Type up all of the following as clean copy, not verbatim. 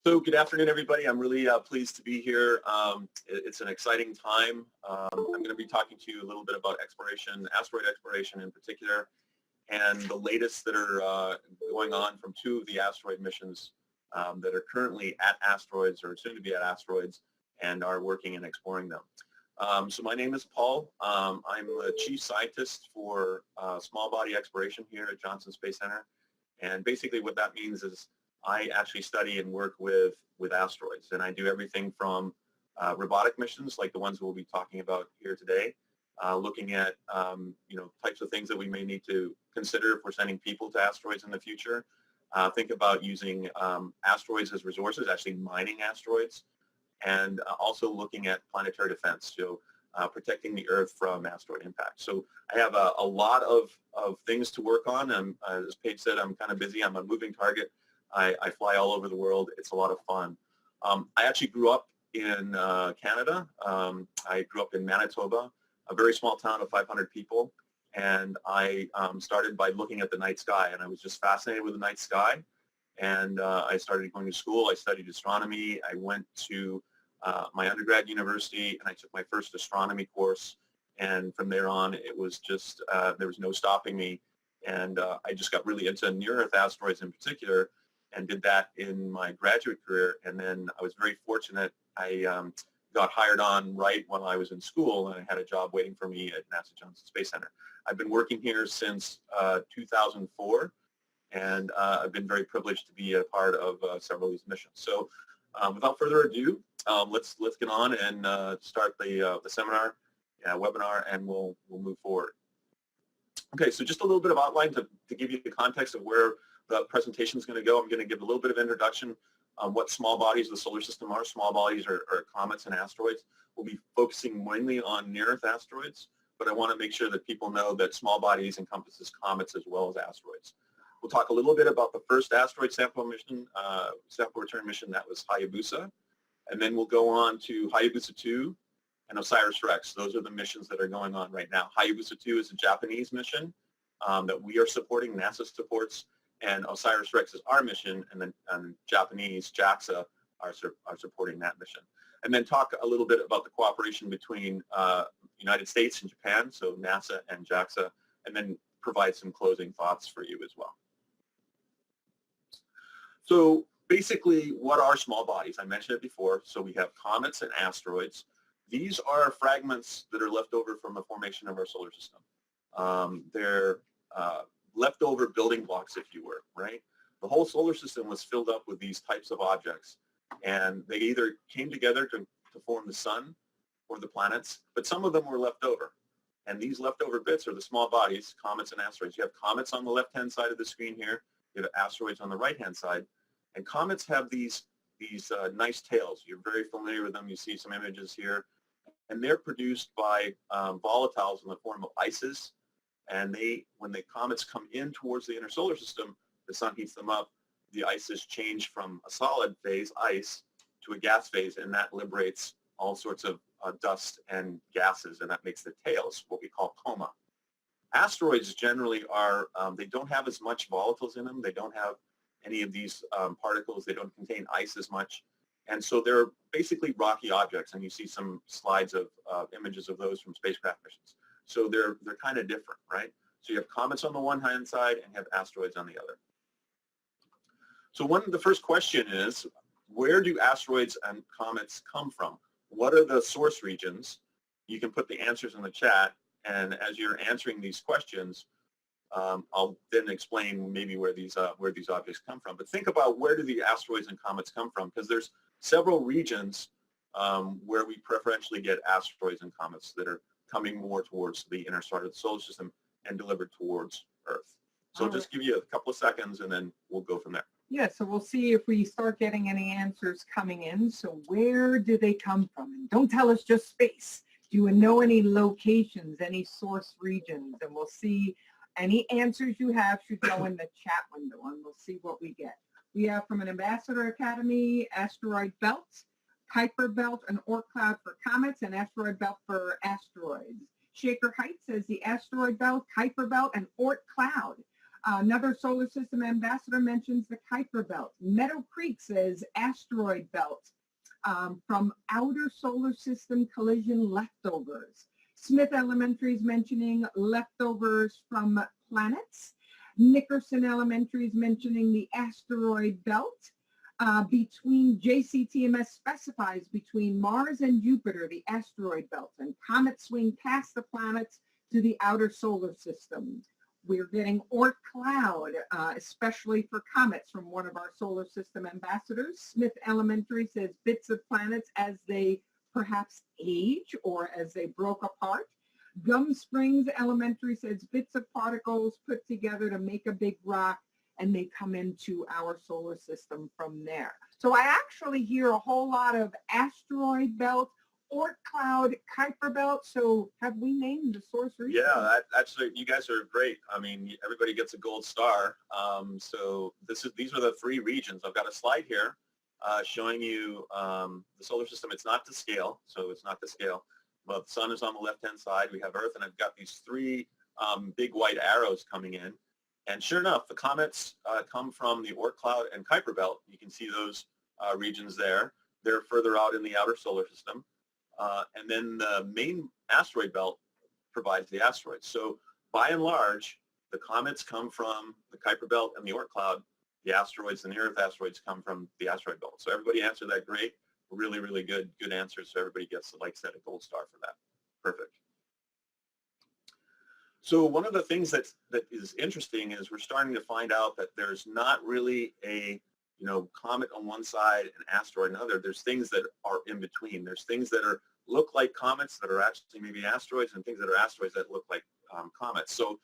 So good afternoon, everybody. I'm really pleased to be here. It's an exciting time. I'm going to be talking to you a little bit about exploration, asteroid exploration in particular, and the latest that are going on from two of the asteroid missions that are currently at asteroids or soon to be at asteroids and are working and exploring them. So my name is Paul. I'm the chief scientist for small body exploration here at Johnson Space Center. And basically what that means is I actually study and work with asteroids, and I do everything from robotic missions like the ones we'll be talking about here today, looking at types of things that we may need to consider if we're sending people to asteroids in the future. Think about using asteroids as resources, actually mining asteroids, and also looking at planetary defense, so protecting the Earth from asteroid impact. So I have a lot of things to work on. As Paige said, I'm kind of busy. I'm a moving target. I fly all over the world. It's a lot of fun. I actually grew up in Canada. I grew up in Manitoba, a very small town of 500 people. And I started by looking at the night sky, and I was just fascinated with the night sky. And I started going to school. I studied astronomy. I went to my undergrad university, and I took my first astronomy course. And from there on, it was just, there was no stopping me. And I just got really into near-Earth asteroids in particular, and did that in my graduate career. And then I was very fortunate. I got hired on right when I was in school, and I had a job waiting for me at NASA Johnson Space Center. I've been working here since 2004, and I've been very privileged to be a part of several of these missions. So without further ado, let's get on and start the seminar, webinar, and we'll move forward. Okay, so just a little bit of outline to give you the context of where the presentation is going to go. I'm going to give a little bit of introduction on what small bodies of the solar system are. Small bodies are comets and asteroids. We'll be focusing mainly on near-Earth asteroids, but I want to make sure that people know that small bodies encompasses comets as well as asteroids. We'll talk a little bit about the first asteroid sample mission, sample return mission, that was Hayabusa, and then we'll go on to Hayabusa2 and OSIRIS-REx. Those are the missions that are going on right now. Hayabusa2 is a Japanese mission that we are supporting, NASA supports, and OSIRIS-REx is our mission, and then Japanese JAXA are supporting that mission. And then talk a little bit about the cooperation between United States and Japan, so NASA and JAXA, and then provide some closing thoughts for you as well. So basically, what are small bodies? I mentioned it before. So we have comets and asteroids. These are fragments that are left over from the formation of our solar system. They're leftover building blocks, if you were, right? The whole solar system was filled up with these types of objects, and they either came together to form the sun or the planets, but some of them were left over. And these leftover bits are the small bodies, comets and asteroids. You have comets on the left-hand side of the screen here. You have asteroids on the right-hand side. And comets have these nice tails. You're very familiar with them. You see some images here. And they're produced by volatiles in the form of ices. And when the comets come in towards the inner solar system, the sun heats them up. The ices change from a solid phase, ice, to a gas phase, and that liberates all sorts of dust and gases, and that makes the tails what we call coma. Asteroids generally are, they don't have as much volatiles in them. They don't have any of these particles. They don't contain ice as much. And so they're basically rocky objects, and you see some slides of images of those from spacecraft missions. So they're kind of different, right? So you have comets on the one hand side and you have asteroids on the other. So the first question is, where do asteroids and comets come from? What are the source regions? You can put the answers in the chat, and as you're answering these questions, I'll then explain maybe where these objects come from. But think about, where do the asteroids and comets come from? Because there's several regions where we preferentially get asteroids and comets that are coming more towards the inner side of the solar system and delivered towards Earth. So I'll just give you a couple of seconds, and then we'll go from there. Yeah, so we'll see if we start getting any answers coming in. So where do they come from? And don't tell us just space. Do you know any locations, any source regions? And we'll see any answers you have should go in the chat window, and we'll see what we get. We have from an Ambassador Academy, Asteroid Belt, Kuiper Belt, an Oort cloud for comets, and Asteroid Belt for asteroids. Shaker Heights says the Asteroid Belt, Kuiper Belt, and Oort cloud. Another solar system ambassador mentions the Kuiper Belt. Meadow Creek says asteroid belt from outer solar system collision leftovers. Smith Elementary is mentioning leftovers from planets. Nickerson Elementary is mentioning the asteroid belt. Between JCTMS specifies between Mars and Jupiter, the asteroid belt, and comets swing past the planets to the outer solar system. We're getting Oort cloud, especially for comets, from one of our solar system ambassadors. Smith Elementary says bits of planets as they perhaps age or as they broke apart. Gum Springs Elementary says bits of particles put together to make a big rock, and they come into our solar system from there. So I actually hear a whole lot of asteroid belt, Oort cloud, Kuiper belt. So have we named the source region? Yeah, actually, you guys are great. I mean, everybody gets a gold star. So these are the 3 regions. I've got a slide here showing you the solar system. It's not to scale, so it's not to scale. But the sun is on the left-hand side. We have Earth, and I've got these 3 big white arrows coming in. And sure enough, the comets come from the Oort cloud and Kuiper belt. You can see those regions there. They're further out in the outer solar system. And then the main asteroid belt provides the asteroids. So by and large, the comets come from the Kuiper belt and the Oort cloud. The asteroids and the Earth asteroids come from the asteroid belt. So everybody answered that great. Really, really good answers. So everybody gets, like I said, a gold star for that. Perfect. So one of the things that is interesting is we're starting to find out that there's not really a comet on one side and asteroid on the other. There's things that are in between. There's things that look like comets that are actually maybe asteroids, and things that are asteroids that look like comets. So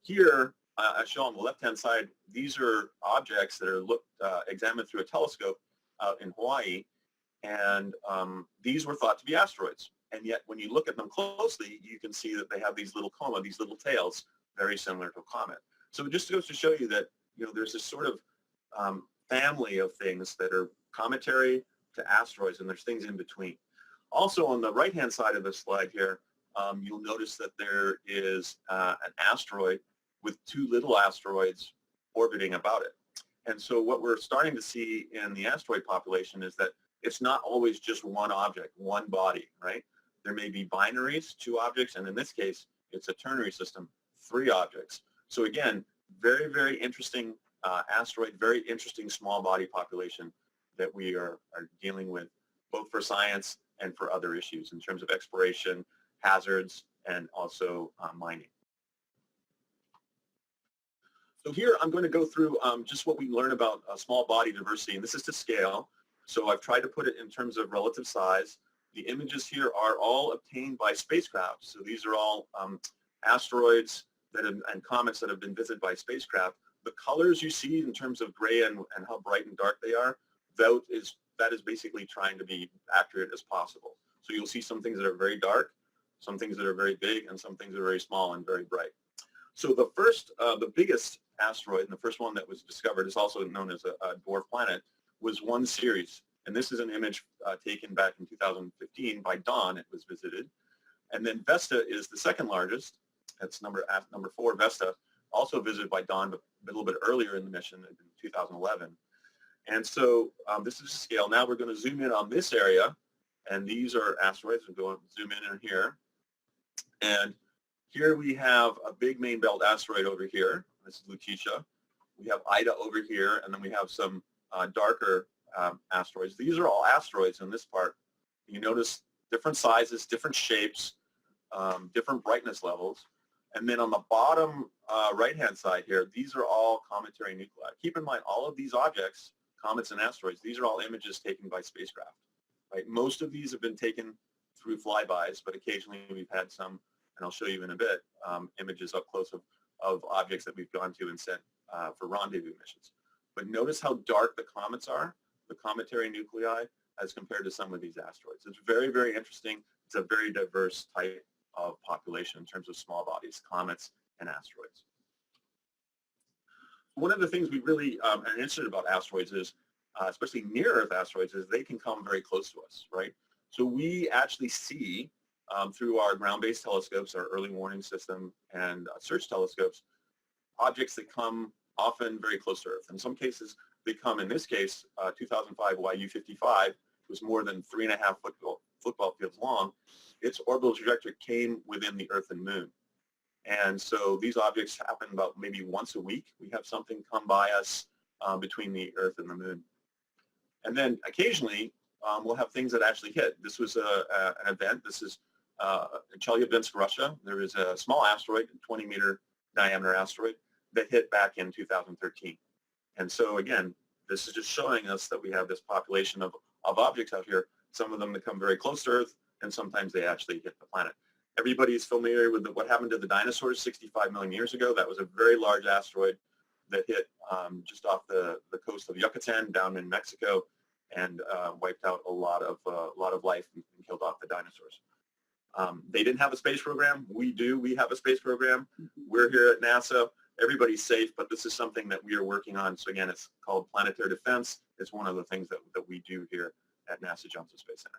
here I show on the left-hand side, these are objects that are examined through a telescope out in Hawaii, and these were thought to be asteroids. And yet when you look at them closely, you can see that they have these little coma, these little tails, very similar to a comet. So it just goes to show you that there's this sort of family of things that are cometary to asteroids, and there's things in between. Also on the right-hand side of this slide here, you'll notice that there is an asteroid with 2 little asteroids orbiting about it. And so what we're starting to see in the asteroid population is that it's not always just one object, one body, right? There may be binaries, 2 objects, and in this case, it's a ternary system, 3 objects. So again, very, very interesting asteroid, very interesting small body population that we are dealing with, both for science and for other issues in terms of exploration, hazards, and also mining. So here I'm going to go through just what we learn about small body diversity, and this is to scale. So I've tried to put it in terms of relative size. The images here are all obtained by spacecraft. So these are all asteroids and comets that have been visited by spacecraft. The colors you see in terms of gray and how bright and dark they are, that is basically trying to be accurate as possible. So you'll see some things that are very dark, some things that are very big, and some things that are very small and very bright. So the first, the biggest asteroid, and the first one that was discovered, is also known as a dwarf planet, was 1 Ceres. And this is an image taken back in 2015 by Dawn. It was visited. And then Vesta is the second largest. That's number 4, Vesta, also visited by Dawn, but a little bit earlier in the mission in 2011. And so this is scale. Now we're going to zoom in on this area, and these are asteroids. We'll go and zoom in here. And here we have a big main belt asteroid over here. This is Lutetia. We have Ida over here, and then we have some darker asteroids. These are all asteroids in this part. You notice different sizes, different shapes, different brightness levels. And then on the bottom right-hand side here, these are all cometary nuclei. Keep in mind, all of these objects, comets and asteroids, these are all images taken by spacecraft. Right? Most of these have been taken through flybys, but occasionally we've had some, and I'll show you in a bit, images up close of objects that we've gone to and sent for rendezvous missions. But notice how dark the comets are, the cometary nuclei, as compared to some of these asteroids. It's very, very interesting. It's a very diverse type of population in terms of small bodies, comets and asteroids. One of the things we really are interested about asteroids is, especially near-Earth asteroids, is they can come very close to us, right? So we actually see through our ground-based telescopes, our early warning system, and search telescopes, objects that come often very close to Earth. In some cases, they come, in this case, 2005 YU-55 was more than 3.5 football fields long. Its orbital trajectory came within the Earth and Moon. And so these objects happen about maybe once a week. We have something come by us between the Earth and the Moon. And then occasionally, we'll have things that actually hit. This was an event. This is in Chelyabinsk, Russia. There is a small asteroid, a 20-meter diameter asteroid, that hit back in 2013. And so again, this is just showing us that we have this population of objects out here, some of them that come very close to Earth, and sometimes they actually hit the planet. Everybody's familiar with what happened to the dinosaurs 65 million years ago. That was a very large asteroid that hit just off the coast of Yucatan down in Mexico and wiped out a lot of life and killed off the dinosaurs. They didn't have a space program. We do. We have a space program. We're here at NASA. Everybody's safe, but this is something that we are working on. So again, it's called planetary defense. It's one of the things that we do here at NASA Johnson Space Center.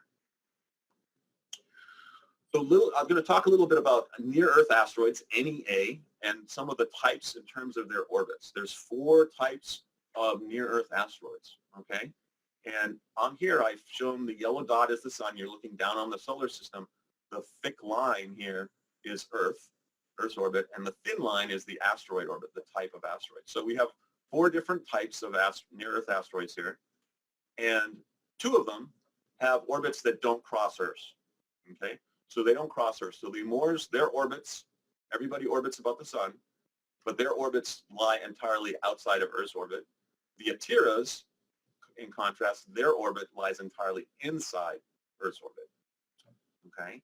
So I'm going to talk a little bit about near-Earth asteroids, NEA, and some of the types in terms of their orbits. There's 4 types of near-Earth asteroids, okay? And on here, I've shown the yellow dot is the sun. You're looking down on the solar system. The thick line here is Earth's orbit, and the thin line is the asteroid orbit, the type of asteroid. So we have 4 different types of near-Earth asteroids here, and 2 of them have orbits that don't cross Earth, okay? So they don't cross Earth. So the Lemurs, their orbits, everybody orbits about the sun, but their orbits lie entirely outside of Earth's orbit. The Atiras, in contrast, their orbit lies entirely inside Earth's orbit, okay?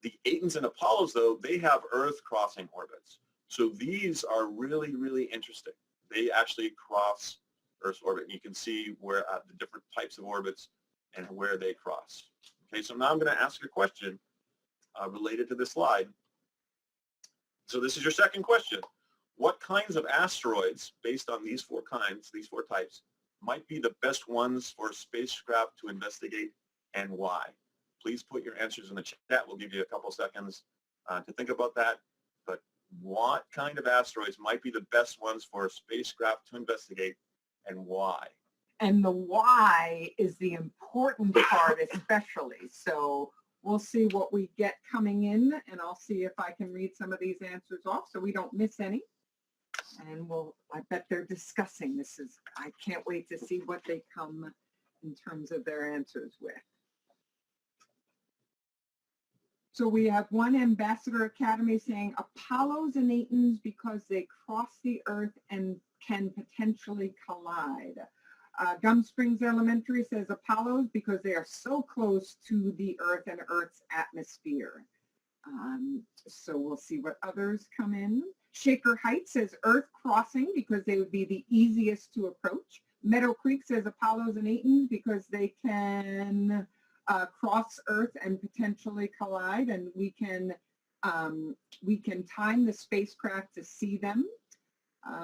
The Aitons and Apollos, though, they have Earth-crossing orbits. So these are really, really interesting. They actually cross Earth's orbit. You can see where the different types of orbits and where they cross. Okay, so now I'm going to ask a question related to this slide. So this is your second question. What kinds of asteroids, based on these 4 kinds, these 4 types, might be the best ones for a spacecraft to investigate, and why? Please put your answers in the chat. We'll give you a couple seconds to think about that. But what kind of asteroids might be the best ones for a spacecraft to investigate, and why? And the why is the important part especially. So we'll see what we get coming in, and I'll see if I can read some of these answers off so we don't miss any. And I bet they're discussing. I can't wait to see what they come in terms of their answers with. So we have one Ambassador Academy saying Apollos and Aitons because they cross the Earth and can potentially collide. Gum Springs Elementary says Apollos because they are so close to the Earth and Earth's atmosphere. So we'll see what others come in. Shaker Heights says Earth crossing because they would be the easiest to approach. Meadow Creek says Apollos and Aitons because they can cross Earth and potentially collide, and we can time the spacecraft to see them.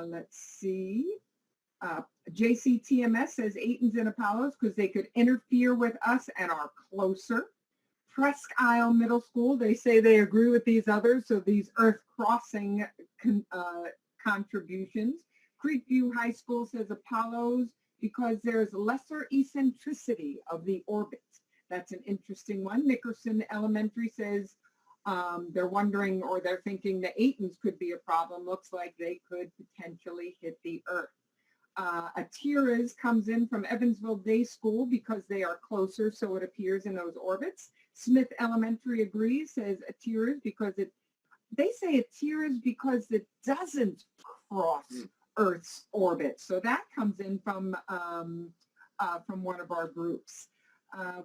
Let's see. JCTMS says Aitons and Apollos because they could interfere with us and are closer. Presque Isle Middle School, they say they agree with these others, so these Earth crossing contributions. Creekview High School says Apollos because there's lesser eccentricity of the orbit. That's an interesting one. Nickerson Elementary says they're wondering, or they're thinking the Aitons could be a problem. Looks like they could potentially hit the Earth. Atiras comes in from Evansville Day School because they are closer, so it appears in those orbits. Smith Elementary agrees, says Atiras because they say Atiras because it doesn't cross Earth's orbit. So that comes in from one of our groups.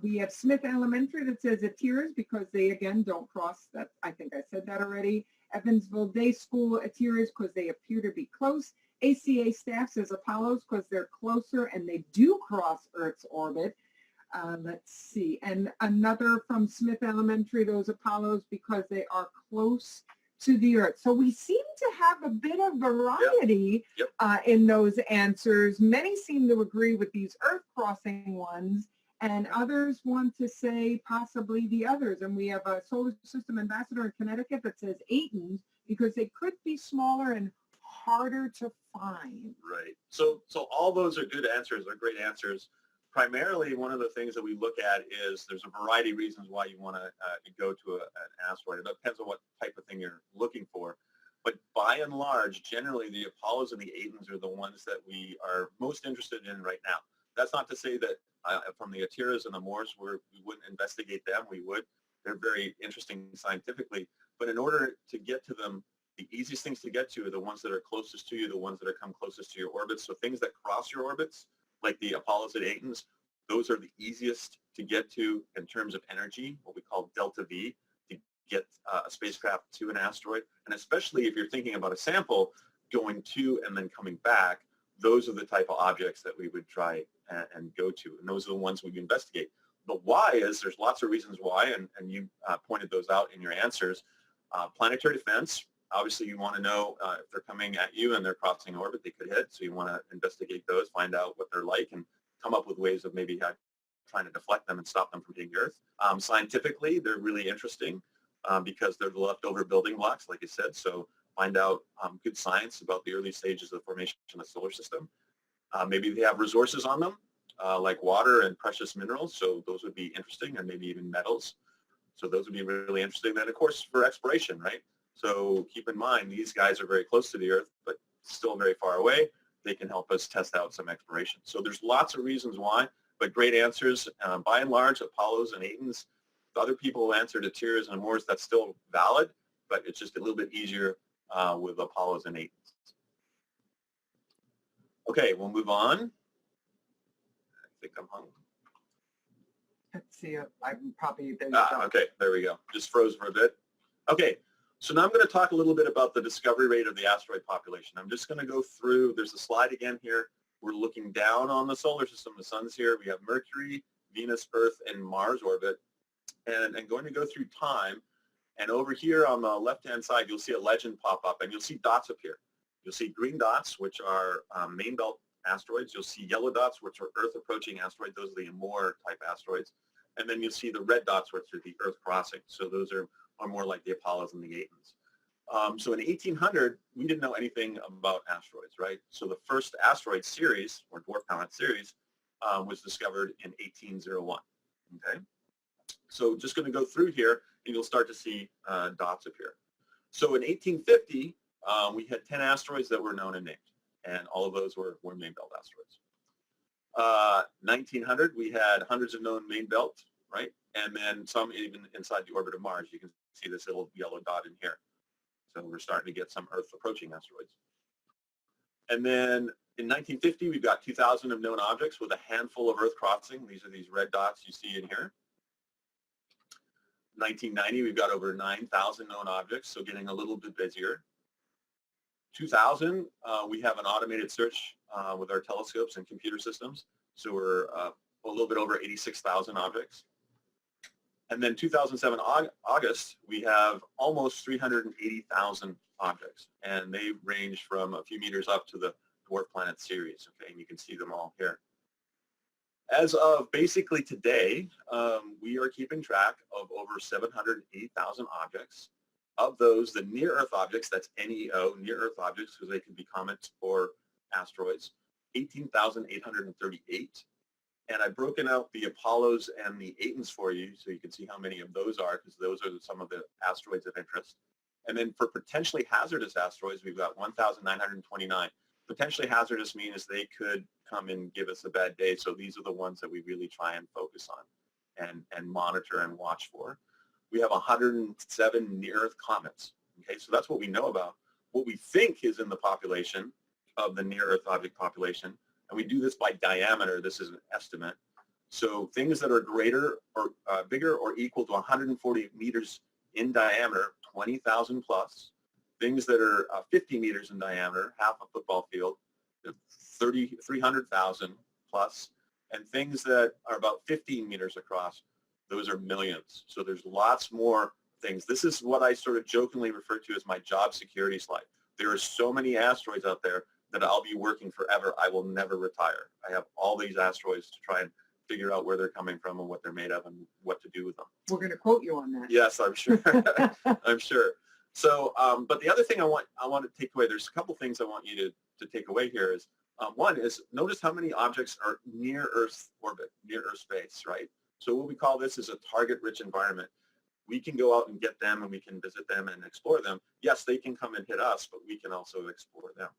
We have Smith Elementary that says Atiras because they, again, don't cross that. I think I said that already. Evansville Day School, Atiras because they appear to be close. ACA staff says Apollos because they're closer and they do cross Earth's orbit. Let's see. And another from Smith Elementary, those Apollos because they are close to the Earth. So we seem to have a bit of variety in those answers. Many seem to agree with these Earth-crossing ones, and others want to say possibly the others. And we have a Solar System Ambassador in Connecticut that says Aitons because they could be smaller and harder to find? Right. So all those are good answers. They're great answers. Primarily, one of the things that we look at is there's a variety of reasons why you want to go to an asteroid. It depends on what type of thing you're looking for. But by and large, generally, the Apollos and the Aidens are the ones that we are most interested in right now. That's not to say that from the Atiras and the Moors, we wouldn't investigate them. We would. They're very interesting scientifically. But in order to get to them, the easiest things to get to are the ones that are closest to you, the ones that are come closest to your orbits. So things that cross your orbits, like the Apollos and Aidens, those are the easiest to get to in terms of energy, what we call delta V, to get a spacecraft to an asteroid. And especially if you're thinking about a sample going to and then coming back, those are the type of objects that we would try and go to. And those are the ones we investigate. The why is, there's lots of reasons why, and you pointed those out in your answers. Planetary defense. Obviously, you want to know if they're coming at you and they're crossing orbit, they could hit. So you want to investigate those, find out what they're like, and come up with ways of maybe trying to deflect them and stop them from hitting the Earth. Scientifically, they're really interesting because they're the leftover building blocks, like I said. So find out good science about the early stages of the formation of the solar system. Maybe they have resources on them, like water and precious minerals. So those would be interesting, and maybe even metals. So those would be really interesting. Then, of course, for exploration, right? So keep in mind, these guys are very close to the Earth, but still very far away. They can help us test out some exploration. So there's lots of reasons why, but great answers. By and large, Apollos and Aidens, the other people who answered Atiras and Moors, that's still valid, but it's just a little bit easier with Apollos and Aidens. Okay, we'll move on. I think I'm hung. Let's see, I'm probably there. You go. Okay, there we go. Just froze for a bit. Okay. So now I'm going to talk a little bit about the discovery rate of the asteroid population. I'm just going to go through, there's a slide again here. We're looking down on the solar system. The sun's here. We have Mercury, Venus, Earth, and Mars orbit. And going to go through time. And over here on the left-hand side, you'll see a legend pop up, and you'll see dots appear. You'll see green dots, which are main belt asteroids. You'll see yellow dots, which are Earth-approaching asteroids. Those are the Amor-type asteroids. And then you'll see the red dots, which are the Earth crossing. So those are more like the Apollos and the Aidens. So in 1800, we didn't know anything about asteroids, right? So the first asteroid series, or dwarf comet series, was discovered in 1801, okay? So just going to go through here, and you'll start to see dots appear. So in 1850, we had 10 asteroids that were known and named, and all of those were main belt asteroids. 1900, we had hundreds of known main belt, right? And then some even inside the orbit of Mars. You can see this little yellow dot in here. So we're starting to get some Earth-approaching asteroids. And then in 1950, we've got 2,000 of known objects with a handful of Earth crossing. These are these red dots you see in here. 1990, we've got over 9,000 known objects, so getting a little bit busier. 2000, we have an automated search with our telescopes and computer systems. So we're a little bit over 86,000 objects. And then 2007 August, we have almost 380,000 objects, and they range from a few meters up to the dwarf planet series, okay, and you can see them all here. As of basically today, we are keeping track of over 780,000 objects. Of those, the near-Earth objects, that's NEO, near-Earth objects, because they can be comets or asteroids, 18,838. And I've broken out the Apollos and the Aidens for you so you can see how many of those are, because those are some of the asteroids of interest. And then for potentially hazardous asteroids, we've got 1,929. Potentially hazardous means they could come and give us a bad day, so these are the ones that we really try and focus on and monitor and watch for. We have 107 near-Earth comets. Okay, so that's what we know about. What we think is in the population of the near-Earth object population, and we do this by diameter. This is an estimate. So things that are greater or bigger or equal to 140 meters in diameter, 20,000 plus. Things that are 50 meters in diameter, half a football field, 300,000 plus. And things that are about 15 meters across, those are millions. So there's lots more things. This is what I sort of jokingly refer to as my job security slide. There are so many asteroids out there that I'll be working forever. I will never retire. I have all these asteroids to try and figure out where they're coming from and what they're made of and what to do with them. We're going to quote you on that. Yes, I'm sure. I'm sure. So, but the other thing I want to take away, there's a couple things I want you to take away here is, one is notice how many objects are near Earth's orbit, near Earth space, right? So what we call this is a target-rich environment. We can go out and get them and we can visit them and explore them. Yes, they can come and hit us, but we can also explore them.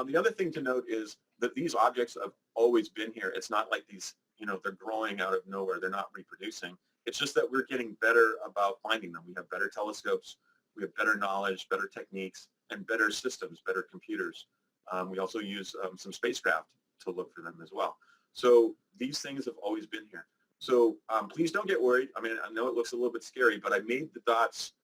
The other thing to note is that these objects have always been here. It's not like these, they're growing out of nowhere. They're not reproducing. It's just that we're getting better about finding them. We have better telescopes. We have better knowledge, better techniques, and better systems, better computers. We also use some spacecraft to look for them as well. So these things have always been here. So please don't get worried. I mean, I know it looks a little bit scary, but I made the dots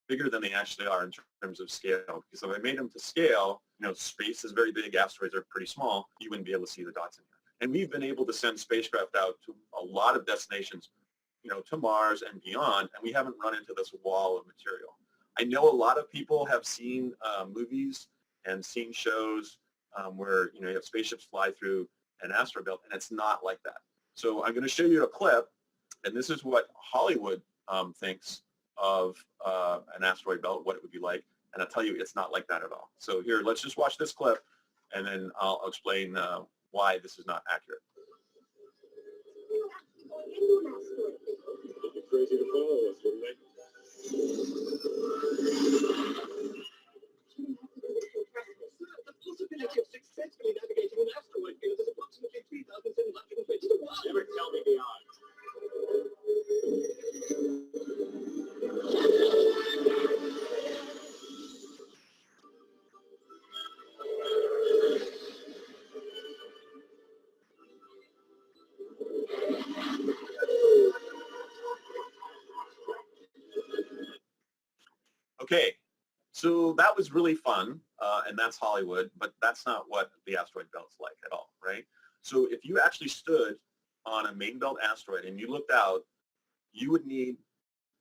bigger than they actually are in terms of scale. Because if I made them to scale, space is very big, asteroids are pretty small, you wouldn't be able to see the dots in here. And we've been able to send spacecraft out to a lot of destinations, to Mars and beyond, and we haven't run into this wall of material. I know a lot of people have seen movies and seen shows where, you have spaceships fly through an asteroid belt, and it's not like that. So I'm going to show you a clip, and this is what Hollywood thinks of an asteroid belt, what it would be like, and I'll tell you it's not like that at all. So here, let's just watch this clip, and then I'll explain why this is not accurate. It'd be crazy to follow us, wouldn't they? The possibility of successfully navigating an asteroid field is approximately 3,720 to 1. Never tell me the odds. Okay, so that was really fun, and that's Hollywood, but that's not what the asteroid belt's like at all, right? So if you actually stood on a main belt asteroid and you looked out, you would need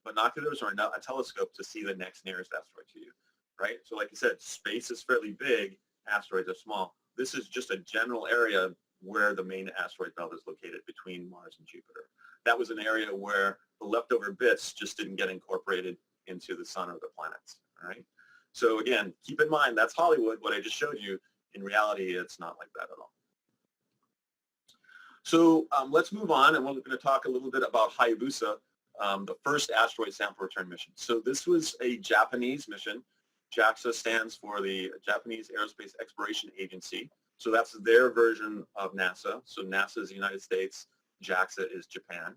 binoculars or a telescope to see the next nearest asteroid to you, right? So like I said, space is fairly big, asteroids are small. This is just a general area where the main asteroid belt is located between Mars and Jupiter. That was an area where the leftover bits just didn't get incorporated into the sun or the planets, all right? So again, keep in mind, that's Hollywood, what I just showed you. In reality, it's not like that at all. So let's move on, and we're going to talk a little bit about Hayabusa, the first asteroid sample return mission. So this was a Japanese mission. JAXA stands for the Japanese Aerospace Exploration Agency. So that's their version of NASA. So NASA is the United States, JAXA is Japan.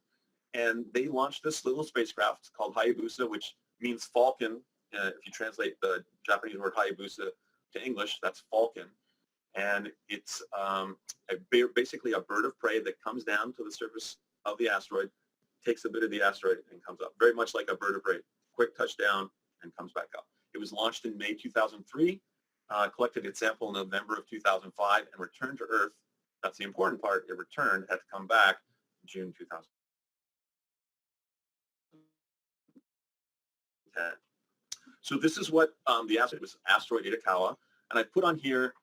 And they launched this little spacecraft called Hayabusa, which means falcon. If you translate the Japanese word Hayabusa to English, that's falcon. And it's basically a bird of prey that comes down to the surface of the asteroid, takes a bit of the asteroid, and comes up. Very much like a bird of prey, quick touchdown and comes back up. It was launched in May 2003, collected its sample in November of 2005, and returned to Earth. That's the important part. It returned, had to come back in June 2010. So this is what the asteroid was, asteroid Itokawa, and I put on here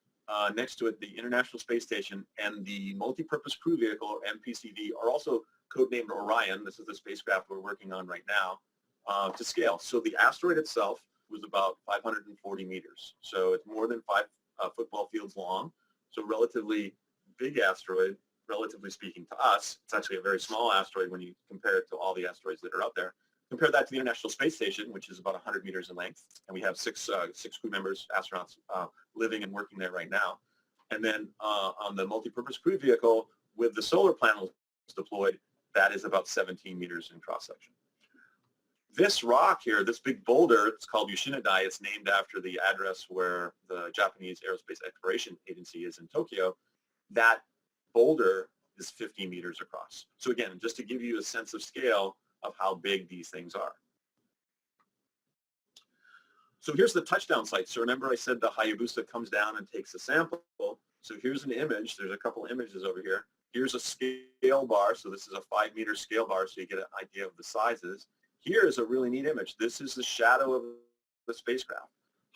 next to it the International Space Station and the Multi-Purpose Crew Vehicle, or MPCV, are also codenamed Orion. This is the spacecraft we're working on right now, to scale. So the asteroid itself was about 540 meters. So it's more than 5 football fields long. So relatively big asteroid, relatively speaking to us. It's actually a very small asteroid when you compare it to all the asteroids that are out there. Compare that to the International Space Station, which is about 100 meters in length, and we have six crew members, astronauts, living and working there right now. And then on the multi-purpose crew vehicle with the solar panels deployed, that is about 17 meters in cross-section. This rock here, this big boulder, it's called Yoshinadai. It's named after the address where the Japanese Aerospace Exploration Agency is in Tokyo. That boulder is 50 meters across. So again, just to give you a sense of scale of how big these things are. So here's the touchdown site. So remember I said the Hayabusa comes down and takes a sample. So here's an image. There's a couple images over here. Here's a scale bar. So this is a 5-meter scale bar, so you get an idea of the sizes. Here is a really neat image. This is the shadow of the spacecraft.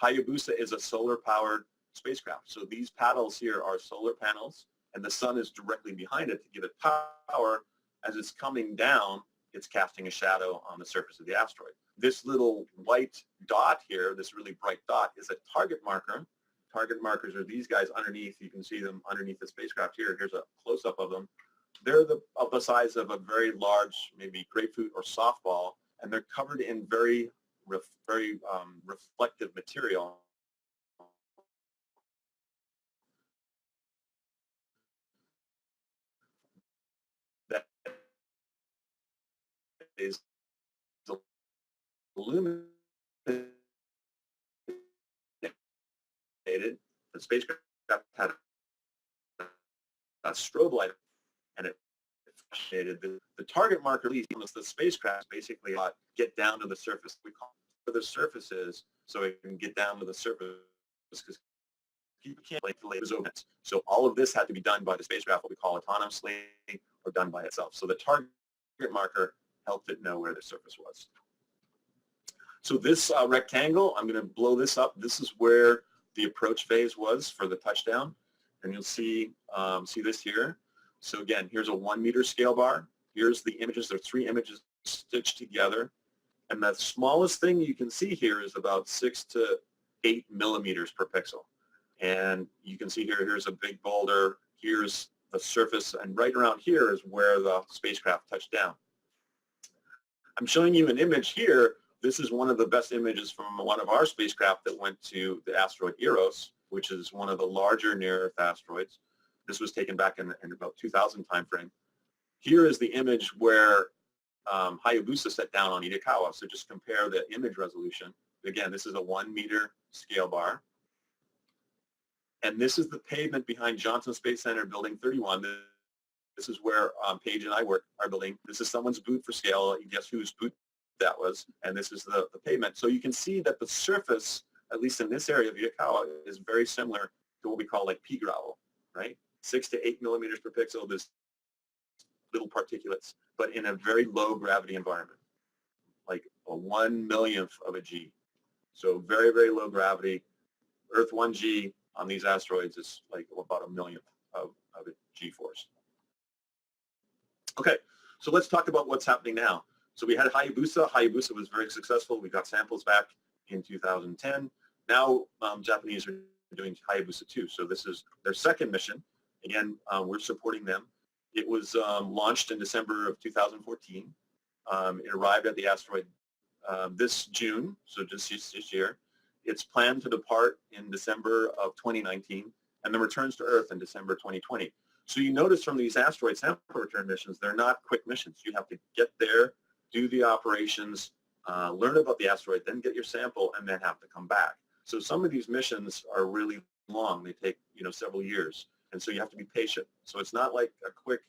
Hayabusa is a solar-powered spacecraft. So these paddles here are solar panels, and the sun is directly behind it to give it power. As it's coming down, it's casting a shadow on the surface of the asteroid. This little white dot here, this really bright dot, is a target marker. Target markers are these guys underneath. You can see them underneath the spacecraft here. Here's a close-up of them. They're of the size of a very large, maybe grapefruit or softball, and they're covered in very reflective material. That is illuminated. The spacecraft had a strobe light, and it illuminated the target marker. The spacecraft basically get down to the surface. We call it where the surface is, so it can get down to the surface because people can't lay those openings. So all of this had to be done by the spacecraft, what we call autonomously, or done by itself. So the target marker helped it know where the surface was. So this rectangle, I'm going to blow this up. This is where the approach phase was for the touchdown, and you'll see this here. So again, here's a 1 meter scale bar. Here's the images. There are 3 images stitched together, and the smallest thing you can see here is about 6 to 8 millimeters per pixel. And you can see here, here's a big boulder. Here's the surface, and right around here is where the spacecraft touched down. I'm showing you an image here. This is one of the best images from one of our spacecraft that went to the asteroid Eros, which is one of the larger near-Earth asteroids. This was taken back in about 2000 timeframe. Here is the image where Hayabusa set down on Itokawa. So just compare the image resolution. Again, this is a 1 meter scale bar. And this is the pavement behind Johnson Space Center, Building 31. This is where Paige and I work our building. This is someone's boot for scale. You guess whose boot that was. And this is the pavement. So you can see that the surface, at least in this area of Itokawa, is very similar to what we call like pea gravel, right? 6 to 8 millimeters per pixel, this little particulates, but in a very low gravity environment, like a 1/1,000,000th of a G. So very, very low gravity. Earth 1G on these asteroids is like about a 1,000,000th of a G-force. Okay, so let's talk about what's happening now. So we had Hayabusa. Hayabusa was very successful. We got samples back in 2010. Now Japanese are doing Hayabusa2. So this is their second mission. Again, we're supporting them. It was launched in December of 2014. It arrived at the asteroid this June, so just this year. It's planned to depart in December of 2019 and then returns to Earth in December 2020. So you notice from these asteroid sample return missions, they're not quick missions. You have to get there, do the operations, learn about the asteroid, then get your sample, and then have to come back. So some of these missions are really long. They take several years, and so you have to be patient. So it's not like a quick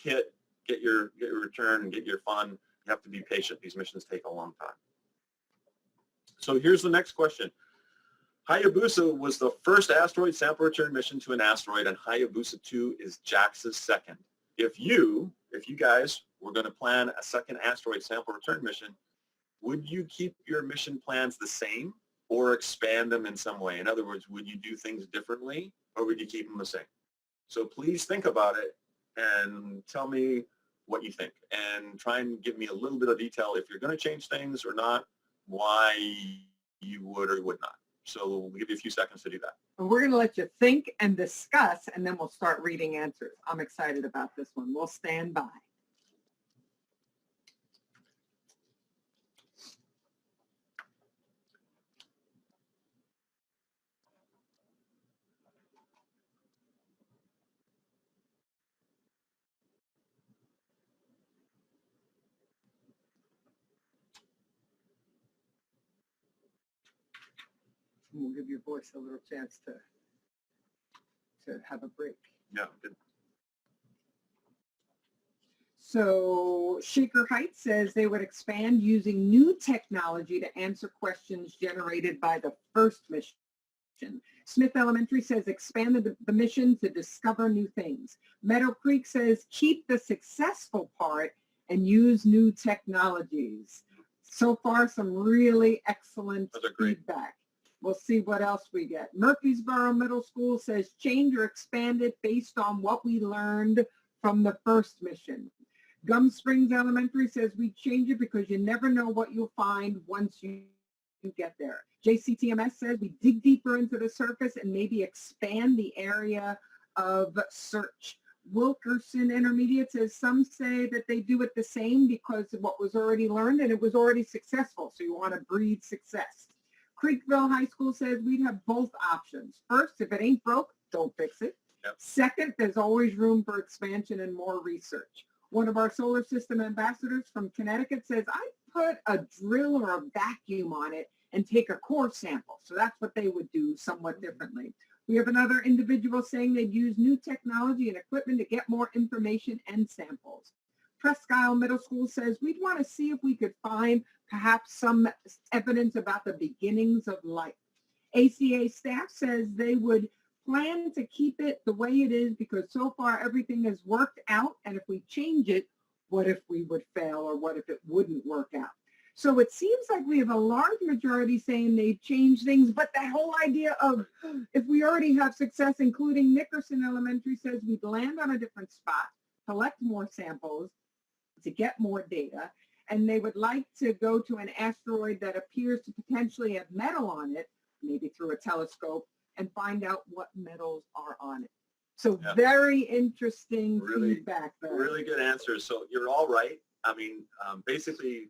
hit, get your return and get your fun. You have to be patient. These missions take a long time. So here's the next question. Hayabusa was the first asteroid sample return mission to an asteroid, and Hayabusa2 is JAXA's second. If you guys were going to plan a second asteroid sample return mission, would you keep your mission plans the same or expand them in some way? In other words, would you do things differently or would you keep them the same? So please think about it and tell me what you think, and try and give me a little bit of detail if you're going to change things or not, why you would or would not. So we'll give you a few seconds to do that. And we're going to let you think and discuss, and then we'll start reading answers. I'm excited about this one. We'll stand by. And we'll give your voice a little chance to have a break. Yeah, good. So Shaker Heights says they would expand using new technology to answer questions generated by the first mission. Smith Elementary says expanded the mission to discover new things. Meadow Creek says keep the successful part and use new technologies. So far, some really excellent feedback. We'll see what else we get. Murfreesboro Middle School says change or expand it based on what we learned from the first mission. Gum Springs Elementary says we change it because you never know what you'll find once you get there. JCTMS says we dig deeper into the surface and maybe expand the area of search. Wilkerson Intermediate says some say that they do it the same because of what was already learned and it was already successful, so you want to breed success. Creekville High School says we'd have both options. First, if it ain't broke, don't fix it. Yep. Second, there's always room for expansion and more research. One of our solar system ambassadors from Connecticut says, I put a drill or a vacuum on it and take a core sample. So that's what they would do somewhat differently. We have another individual saying they'd use new technology and equipment to get more information and samples. Presque Isle Middle School says we'd want to see if we could find perhaps some evidence about the beginnings of life. ACA staff says they would plan to keep it the way it is because so far everything has worked out, and if we change it, what if we would fail or what if it wouldn't work out? So it seems like we have a large majority saying they change things, but that whole idea of if we already have success, including Nickerson Elementary says we'd land on a different spot, collect more samples to get more data, and they would like to go to an asteroid that appears to potentially have metal on it, maybe through a telescope, and find out what metals are on it. So Yeah. Very interesting Really, feedback there. Really good answers. So you're all right. I mean, basically,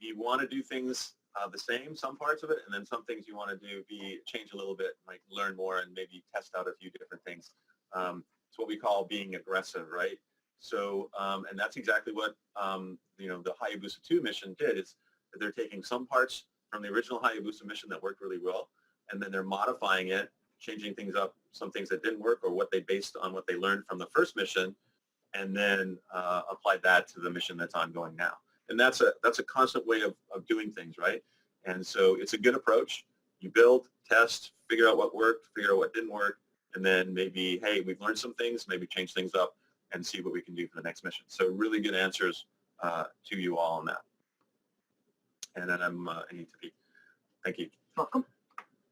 you want to do things the same, some parts of it, and then some things you want to do change a little bit, like learn more and maybe test out a few different things. It's what we call being aggressive, right? So, and that's exactly what the Hayabusa2 mission did. Is that they're taking some parts from the original Hayabusa mission that worked really well, and then they're modifying it, changing things up, some things that didn't work or what they based on what they learned from the first mission, and then applied that to the mission that's ongoing now. And that's a constant way of doing things, right? And so it's a good approach. You build, test, figure out what worked, figure out what didn't work, and then maybe, hey, we've learned some things, maybe change things up and see what we can do for the next mission. So really good answers to you all on that. And then I need to be, thank you. Welcome.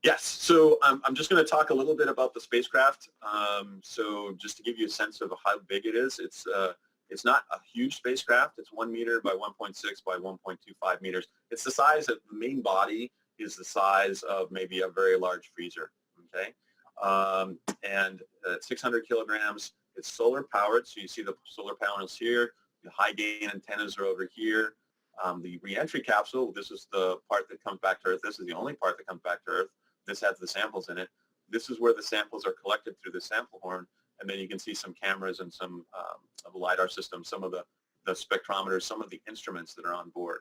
Yes, so I'm just going to talk a little bit about the spacecraft. So just to give you a sense of how big it is, it's not a huge spacecraft. It's 1 meter by 1.6 by 1.25 meters. It's the size of the main body is the size of maybe a very large freezer, okay? And 600 kilograms. It's solar powered, so you see the solar panels here. The high gain antennas are over here. The reentry capsule, this is the part that comes back to Earth. This is the only part that comes back to Earth. This has the samples in it. This is where the samples are collected through the sample horn. And then you can see some cameras and some of the LiDAR systems, some of the spectrometers, some of the instruments that are on board.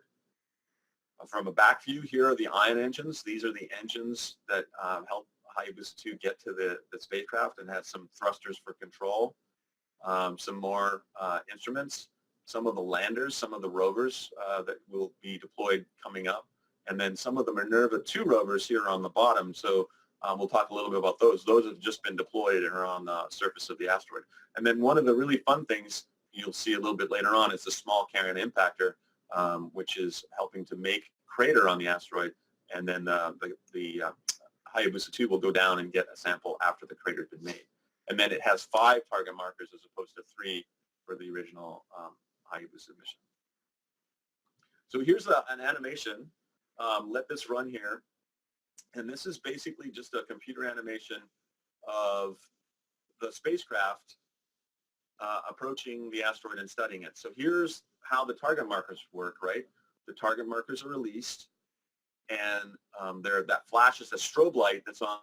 From a back view, here are the ion engines. These are the engines that help Hayabusa2 get to the spacecraft and has some thrusters for control. Some more instruments, some of the landers, some of the rovers that will be deployed coming up, and then some of the Minerva 2 rovers here on the bottom. So we'll talk a little bit about those. Those have just been deployed and are on the surface of the asteroid. And then one of the really fun things you'll see a little bit later on is the small carrion impactor, which is helping to make crater on the asteroid. And then the Hayabusa2 will go down and get a sample after the crater's been made. And then it has 5 target markers as opposed to 3 for the original Hayabusa mission. So here's an animation. Let this run here. And this is basically just a computer animation of the spacecraft approaching the asteroid and studying it. So here's how the target markers work, right? The target markers are released, and that flashes a strobe light that's on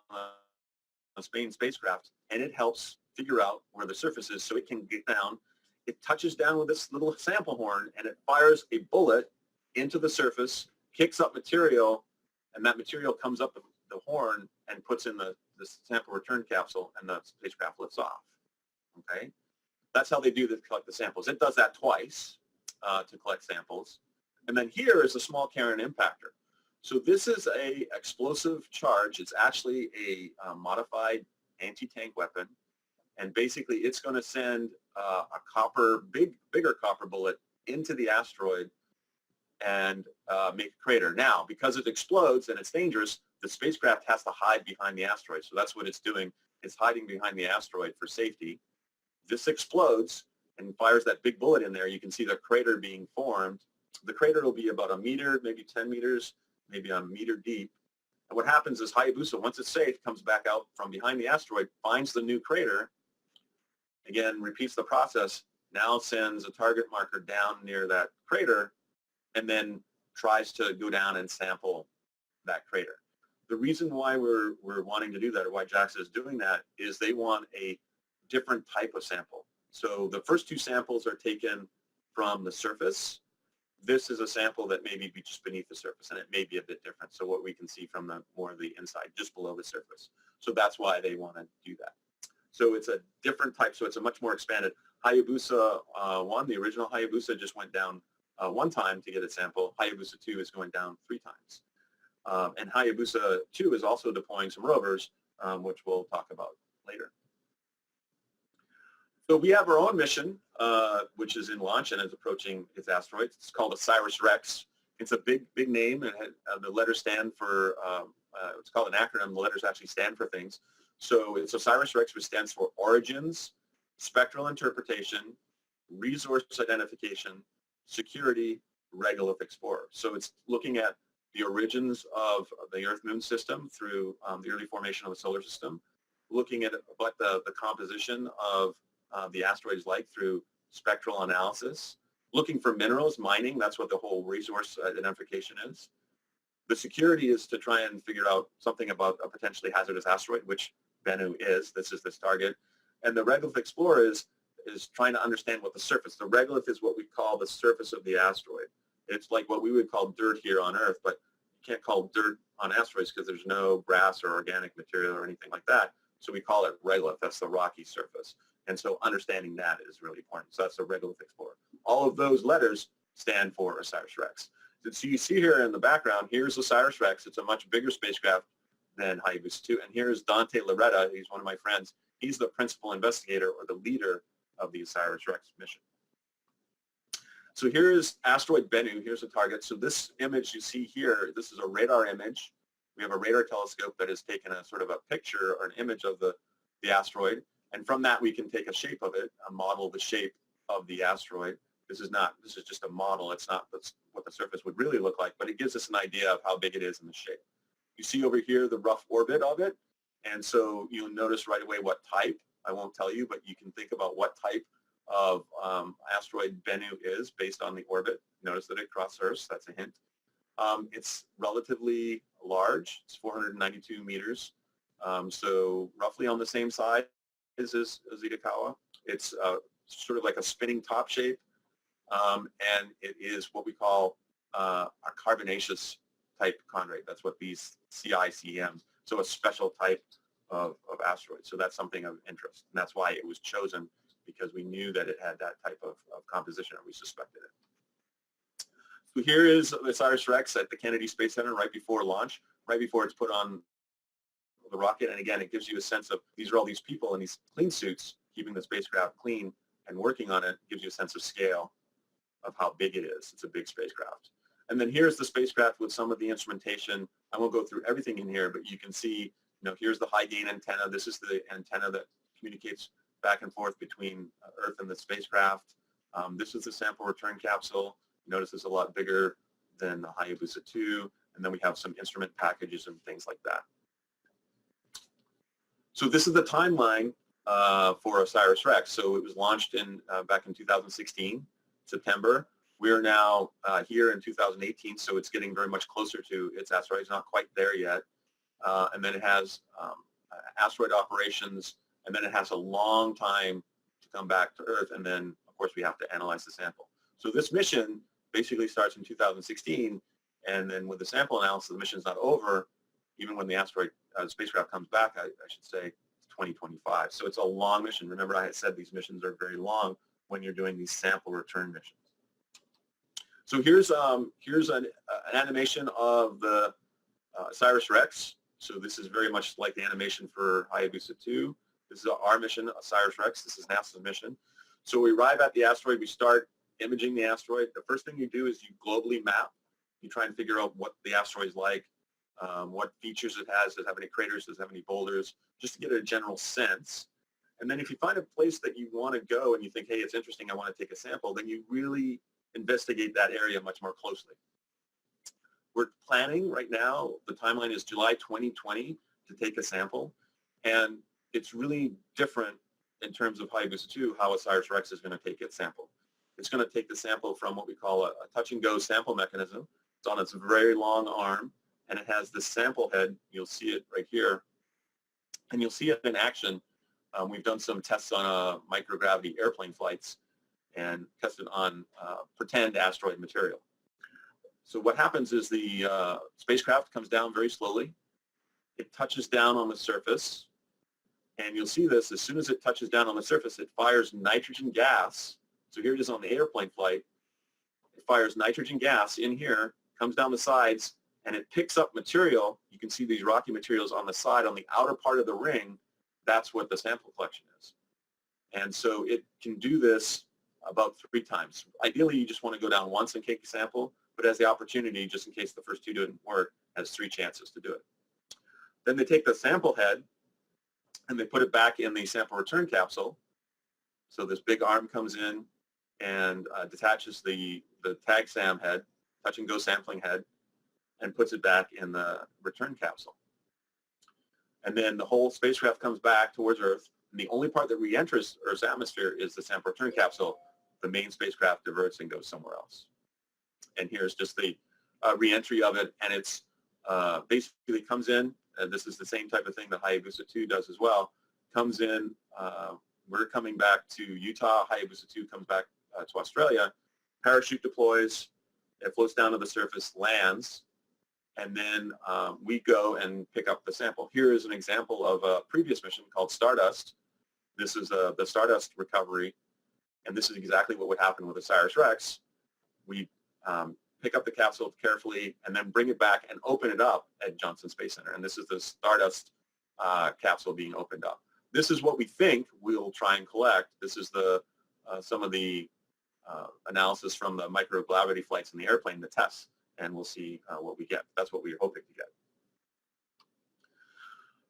the spacecraft, and it helps figure out where the surface is so it can get down. It touches down with this little sample horn, and it fires a bullet into the surface, kicks up material, and that material comes up the horn and puts in the sample return capsule, and the spacecraft lifts off. Okay, that's how they do to collect the samples. It does that twice to collect samples. And then here is a small carrion impactor. So this is a explosive charge. It's actually a modified anti-tank weapon, and basically it's going to send a bigger copper bullet into the asteroid and make a crater. Now, because it explodes and it's dangerous, the spacecraft has to hide behind the asteroid. So that's what it's doing. It's hiding behind the asteroid for safety. This explodes, and fires that big bullet in there, you can see the crater being formed. The crater will be about a meter, maybe 10 meters, maybe a meter deep. And what happens is Hayabusa, once it's safe, comes back out from behind the asteroid, finds the new crater, again, repeats the process, now sends a target marker down near that crater, and then tries to go down and sample that crater. The reason why we're wanting to do that, or why JAXA is doing that, is they want a different type of sample. So the first two samples are taken from the surface. This is a sample that may be just beneath the surface, and it may be a bit different. So what we can see from the more of the inside, just below the surface. So that's why they want to do that. So it's a different type, so it's a much more expanded. Hayabusa 1, the original Hayabusa, just went down one time to get a sample. Hayabusa 2 is going down 3 times. And Hayabusa 2 is also deploying some rovers, which we'll talk about later. So we have our own mission, which is in launch and is approaching its asteroids. It's called OSIRIS-REx. It's a big name, and the letters stand for, it's called an acronym. The letters actually stand for things. So it's OSIRIS-REx, which stands for Origins, Spectral Interpretation, Resource Identification, Security, Regolith Explorer. So it's looking at the origins of the Earth-Moon system through the early formation of the solar system, looking at what the composition of the asteroids like through spectral analysis, looking for minerals, mining, that's what the whole resource identification is. The security is to try and figure out something about a potentially hazardous asteroid, which Bennu is. This is this target. And the Regolith Explorer is trying to understand what the surface, the regolith is what we call the surface of the asteroid. It's like what we would call dirt here on Earth, but you can't call dirt on asteroids because there's no grass or organic material or anything like that. So we call it regolith. That's the rocky surface. And so understanding that is really important. So that's the Regolith Explorer. All of those letters stand for OSIRIS-REx. So you see here in the background, here's OSIRIS-REx. It's a much bigger spacecraft than Hayabusa2. And here's Dante Loretta. He's one of my friends. He's the principal investigator or the leader of the OSIRIS-REx mission. So here is Asteroid Bennu. Here's the target. So this image you see here, this is a radar image. We have a radar telescope that has taken a sort of a picture or an image of the asteroid. And from that, we can take a shape of it, a model of the shape of the asteroid. This is just a model. It's not what the surface would really look like, but it gives us an idea of how big it is in the shape. You see over here the rough orbit of it. And so you'll notice right away what type. I won't tell you, but you can think about what type of asteroid Bennu is based on the orbit. Notice that it crosses Earth. That's a hint. It's relatively large. It's 492 meters. So roughly on the same size as Itokawa. It's sort of like a spinning top shape, and it is what we call a carbonaceous type chondrite. That's what these CICMs, so a special type of asteroid. So that's something of interest, and that's why it was chosen, because we knew that it had that type of composition, or we suspected it. So here is OSIRIS-REx at the Kennedy Space Center right before launch, right before it's put on the rocket. And again, it gives you a sense of, these are all these people in these clean suits keeping the spacecraft clean and working on it. Gives you a sense of scale of how big it is. It's a big spacecraft. And then here's the spacecraft with some of the instrumentation. I won't go through everything in here, but you can see, here's the high gain antenna. This is the antenna that communicates back and forth between Earth and the spacecraft. This is the sample return capsule. Notice it's a lot bigger than the Hayabusa2. And then we have some instrument packages and things like that. So this is the timeline for OSIRIS-REx. So it was launched back in 2016, September. We are now here in 2018, so it's getting very much closer to its asteroid. It's not quite there yet. And then it has asteroid operations, and then it has a long time to come back to Earth, and then, of course, we have to analyze the sample. So this mission basically starts in 2016, and then with the sample analysis, the mission's not over. Even when the asteroid spacecraft comes back, I should say, it's 2025. So it's a long mission. Remember, I had said these missions are very long when you're doing these sample return missions. So here's an animation of the OSIRIS-REx. So this is very much like the animation for Hayabusa2. This is our mission, OSIRIS-REx. This is NASA's mission. So we arrive at the asteroid. We start imaging the asteroid. The first thing you do is you globally map. You try and figure out what the asteroid is like, what features it has. Does it have any craters? Does it have any boulders? Just to get a general sense. And then if you find a place that you want to go and you think, hey, it's interesting, I want to take a sample, then you really investigate that area much more closely. We're planning right now, the timeline is July 2020 to take a sample, and it's really different in terms of Hayabusa2 how OSIRIS-REx is going to take its sample. It's going to take the sample from what we call a touch-and-go sample mechanism. It's on its very long arm, and it has this sample head. You'll see it right here, and you'll see it in action. We've done some tests on microgravity airplane flights and tested on pretend asteroid material. So what happens is the spacecraft comes down very slowly. It touches down on the surface, and you'll see this as soon as it touches down on the surface, it fires nitrogen gas. So here it is on the airplane flight. It fires nitrogen gas in here, comes down the sides, and it picks up material. You can see these rocky materials on the side, on the outer part of the ring. That's what the sample collection is. And so it can do this about 3 times. Ideally, you just want to go down once and take a sample, but as the opportunity, just in case the first 2 didn't work, has 3 chances to do it. Then they take the sample head and they put it back in the sample return capsule. So this big arm comes in and detaches the tag SAM head, touch and go sampling head, and puts it back in the return capsule. And then the whole spacecraft comes back towards Earth, and the only part that re-enters Earth's atmosphere is the sample return capsule. The main spacecraft diverts and goes somewhere else. And here's just the re-entry of it, and it's basically comes in, and this is the same type of thing that Hayabusa2 does as well, comes in, we're coming back to Utah, Hayabusa2 comes back to Australia, parachute deploys, it floats down to the surface, lands, and then we go and pick up the sample. Here is an example of a previous mission called Stardust. This is the Stardust recovery, and this is exactly what would happen with OSIRIS-REx. We pick up the capsule carefully and then bring it back and open it up at Johnson Space Center. And this is the Stardust capsule being opened up. This is what we think we'll try and collect. This is the some of the analysis from the microgravity flights in the airplane, the tests, and we'll see what we get. That's what we're hoping to get.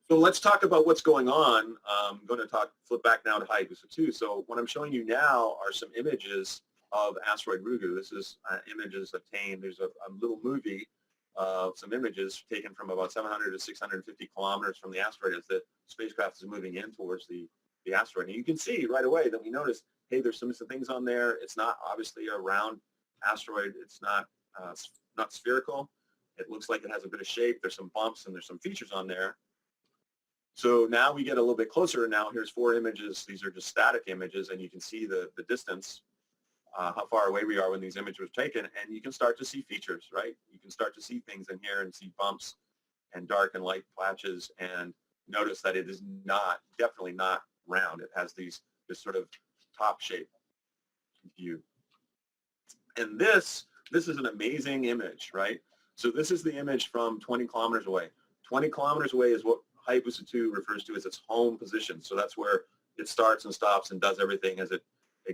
So let's talk about what's going on. I'm going to flip back now to Hayabusa2. So what I'm showing you now are some images of asteroid Ryugu. This is images obtained. There's a little movie of some images taken from about 700 to 650 kilometers from the asteroid as the spacecraft is moving in towards the asteroid. And you can see right away that we notice, hey, there's some things on there. It's not obviously a round asteroid. It's not spherical. It looks like it has a bit of shape. There's some bumps and there's some features on there. So now we get a little bit closer. Now here's 4 images. These are just static images, and you can see the distance, how far away we are when these images were taken, and you can start to see features, right? You can start to see things in here and see bumps and dark and light patches, and notice that it is definitely not round. It has this sort of top shape view. And this is an amazing image, right? So this is the image from 20 kilometers away. 20 kilometers away is what Hayabusa2 refers to as its home position. So that's where it starts and stops and does everything as it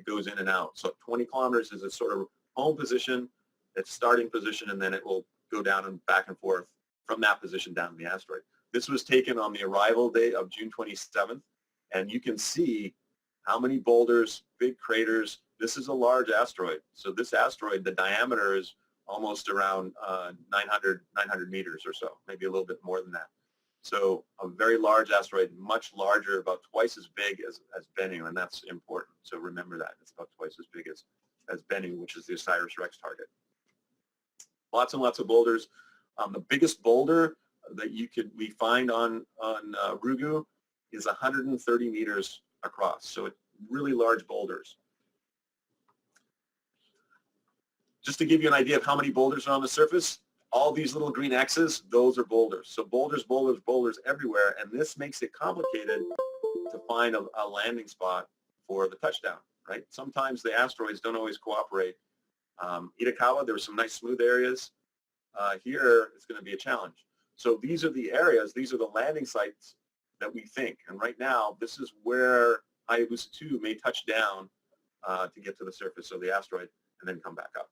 goes in and out. So 20 kilometers is its sort of home position, its starting position, and then it will go down and back and forth from that position down to the asteroid. This was taken on the arrival day of June 27th, and you can see how many boulders, big craters. This is a large asteroid. So this asteroid, the diameter is almost around 900 meters or so, maybe a little bit more than that. So a very large asteroid, much larger, about twice as big as Bennu, and that's important. So remember that. It's about twice as big as Bennu, which is the OSIRIS-REx target. Lots and lots of boulders. The biggest boulder that we find on Ryugu is 130 meters across. So it's really large boulders. Just to give you an idea of how many boulders are on the surface, all these little green X's, those are boulders. So boulders, boulders, boulders everywhere, and this makes it complicated to find a landing spot for the touchdown, right? Sometimes the asteroids don't always cooperate. Itokawa, there were some nice smooth areas. Here, it's going to be a challenge. So these are the areas, these are the landing sites that we think. And right now, this is where Hayabusa2 may touch down to get to the surface of the asteroid and then come back up.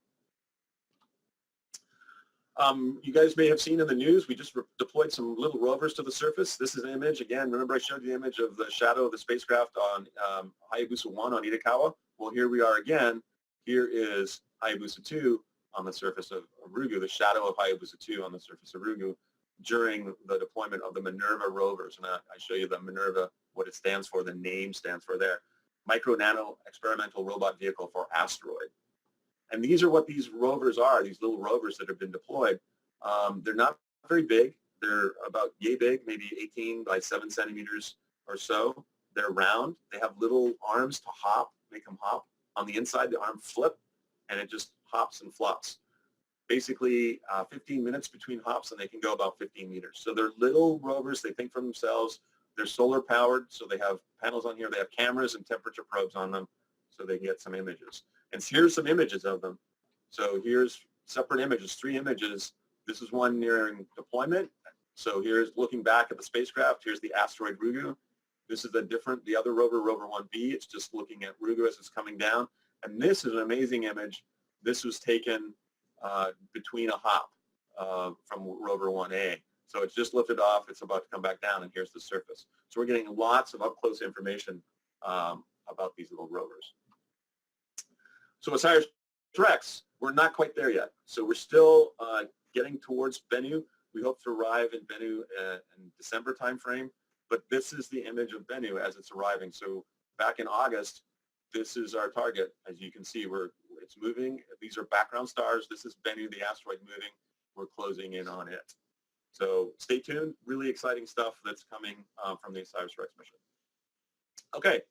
You guys may have seen in the news, we just deployed some little rovers to the surface. This is an image. Again, remember I showed you the image of the shadow of the spacecraft on Hayabusa 1 on Itokawa? Well, here we are again. Here is Hayabusa 2 on the surface of Ryugu, the shadow of Hayabusa 2 on the surface of Ryugu during the deployment of the Minerva rovers. And I show you the Minerva, what it stands for, the name stands for there. Micro Nano Experimental Robot Vehicle for Asteroid. And these are what these rovers are, these little rovers that have been deployed. They're not very big. They're about yay big, maybe 18 by 7 centimeters or so. They're round. They have little arms to hop, make them hop. On the inside, the arm flip, and it just hops and flops. Basically, 15 minutes between hops, and they can go about 15 meters. So they're little rovers. They think for themselves. They're solar powered, so they have panels on here. They have cameras and temperature probes on them, so they can get some images. And here's some images of them. So here's separate images, 3 images. This is one nearing deployment. So here's looking back at the spacecraft. Here's the asteroid Ryugu. This is the other rover, Rover 1B. It's just looking at Ryugu as it's coming down. And this is an amazing image. This was taken between a hop from Rover 1A. So it's just lifted off. It's about to come back down, and here's the surface. So we're getting lots of up-close information about these little rovers. So OSIRIS-REx, we're not quite there yet. So we're still getting towards Bennu. We hope to arrive in Bennu in December timeframe. But this is the image of Bennu as it's arriving. So back in August, this is our target. As you can see, it's moving. These are background stars. This is Bennu, the asteroid moving. We're closing in on it. So stay tuned. Really exciting stuff that's coming from the OSIRIS-REx mission. Okay,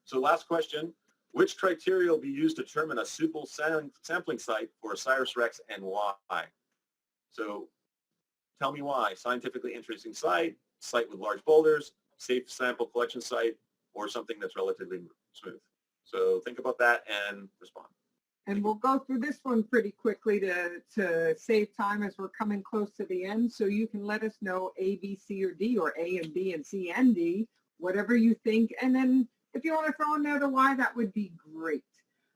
so last question. Which criteria will be used to determine a suitable sampling site for OSIRIS-REx and why? So tell me why. Scientifically interesting site, site with large boulders, safe sample collection site, or something that's relatively smooth. So think about that and respond. And we'll go through this one pretty quickly to save time as we're coming close to the end. So you can let us know A, B, C, or D, or A and B and C and D, whatever you think. And then if you want to throw in there the why, that would be great.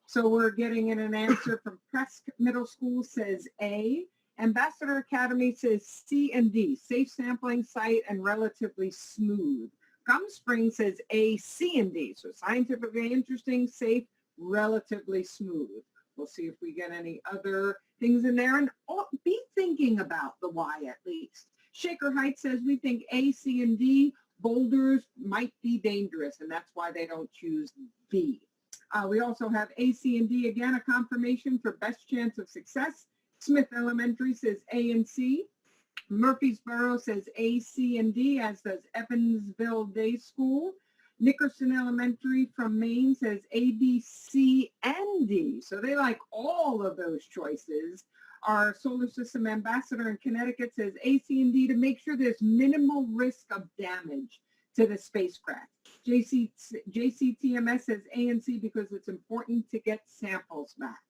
So we're getting in an answer from Presque Middle School says A. Ambassador Academy says C and D, safe sampling site and relatively smooth. Gum Spring says A, C, and D. So scientifically interesting, safe, relatively smooth. We'll see if we get any other things in there, and be thinking about the why at least. Shaker Heights says we think A, C, and D. Boulders might be dangerous, and that's why they don't choose B. We also have A, C, and D again, a confirmation for best chance of success. Smith Elementary says A and C. Murfreesboro says A, C, and D, as does Evansville Day School. Nickerson Elementary from Maine says A, B, C, and D. So they like all of those choices. Our Solar System Ambassador in Connecticut says A, C, and D to make sure there's minimal risk of damage to the spacecraft. JCTMS says A and C because it's important to get samples back.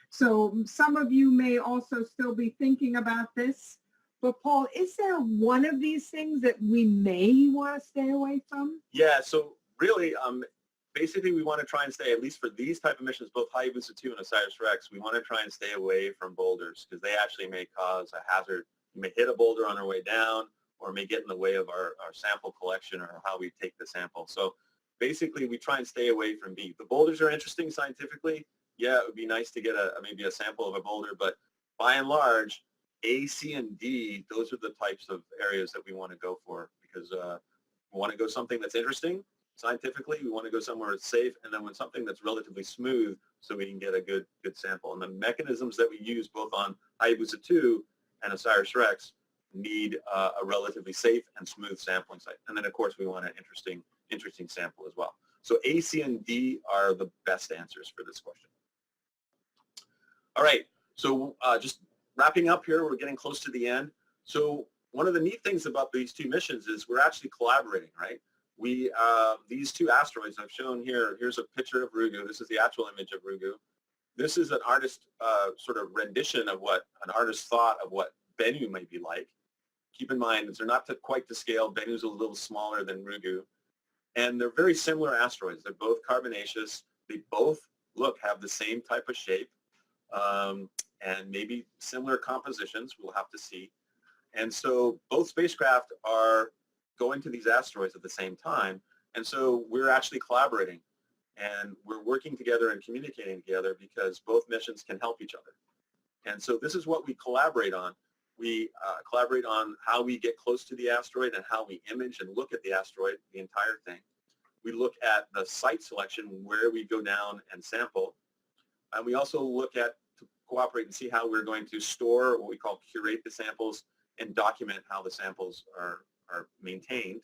So some of you may also still be thinking about this. But Paul, is there one of these things that we may want to stay away from? Yeah, so really, basically we want to try and stay, at least for these type of missions, both Hayabusa2 and OSIRIS-REx, we want to try and stay away from boulders because they actually may cause a hazard. You may hit a boulder on our way down or may get in the way of our sample collection or how we take the sample. So basically we try and stay away from B. The boulders are interesting scientifically. Yeah, it would be nice to get maybe a sample of a boulder, but by and large, A, C, and D, those are the types of areas that we want to go for because we want to go something that's interesting scientifically. We want to go somewhere that's safe, and then with something that's relatively smooth so we can get a good sample. And the mechanisms that we use both on Hayabusa2 and OSIRIS-REx need a relatively safe and smooth sampling site. And then, of course, we want an interesting sample as well. So A, C, and D are the best answers for this question. All right, so just wrapping up here, we're getting close to the end. So one of the neat things about these two missions is we're actually collaborating, right? These two asteroids I've shown here, here's a picture of Ryugu. This is the actual image of Ryugu. This is an artist sort of rendition of what an artist thought of what Bennu might be like. Keep in mind, they're not quite to scale. Bennu's a little smaller than Ryugu. And they're very similar asteroids. They're both carbonaceous. They both have the same type of shape. and maybe similar compositions. We'll have to see. And so both spacecraft are going to these asteroids at the same time. And so we're actually collaborating, and we're working together and communicating together because both missions can help each other. And so this is what we collaborate on. We collaborate on how we get close to the asteroid and how we image and look at the asteroid, the entire thing. We look at the site selection, where we go down and sample. And we also look at, to cooperate and see how we're going to store, what we call curate the samples, and document how the samples are maintained,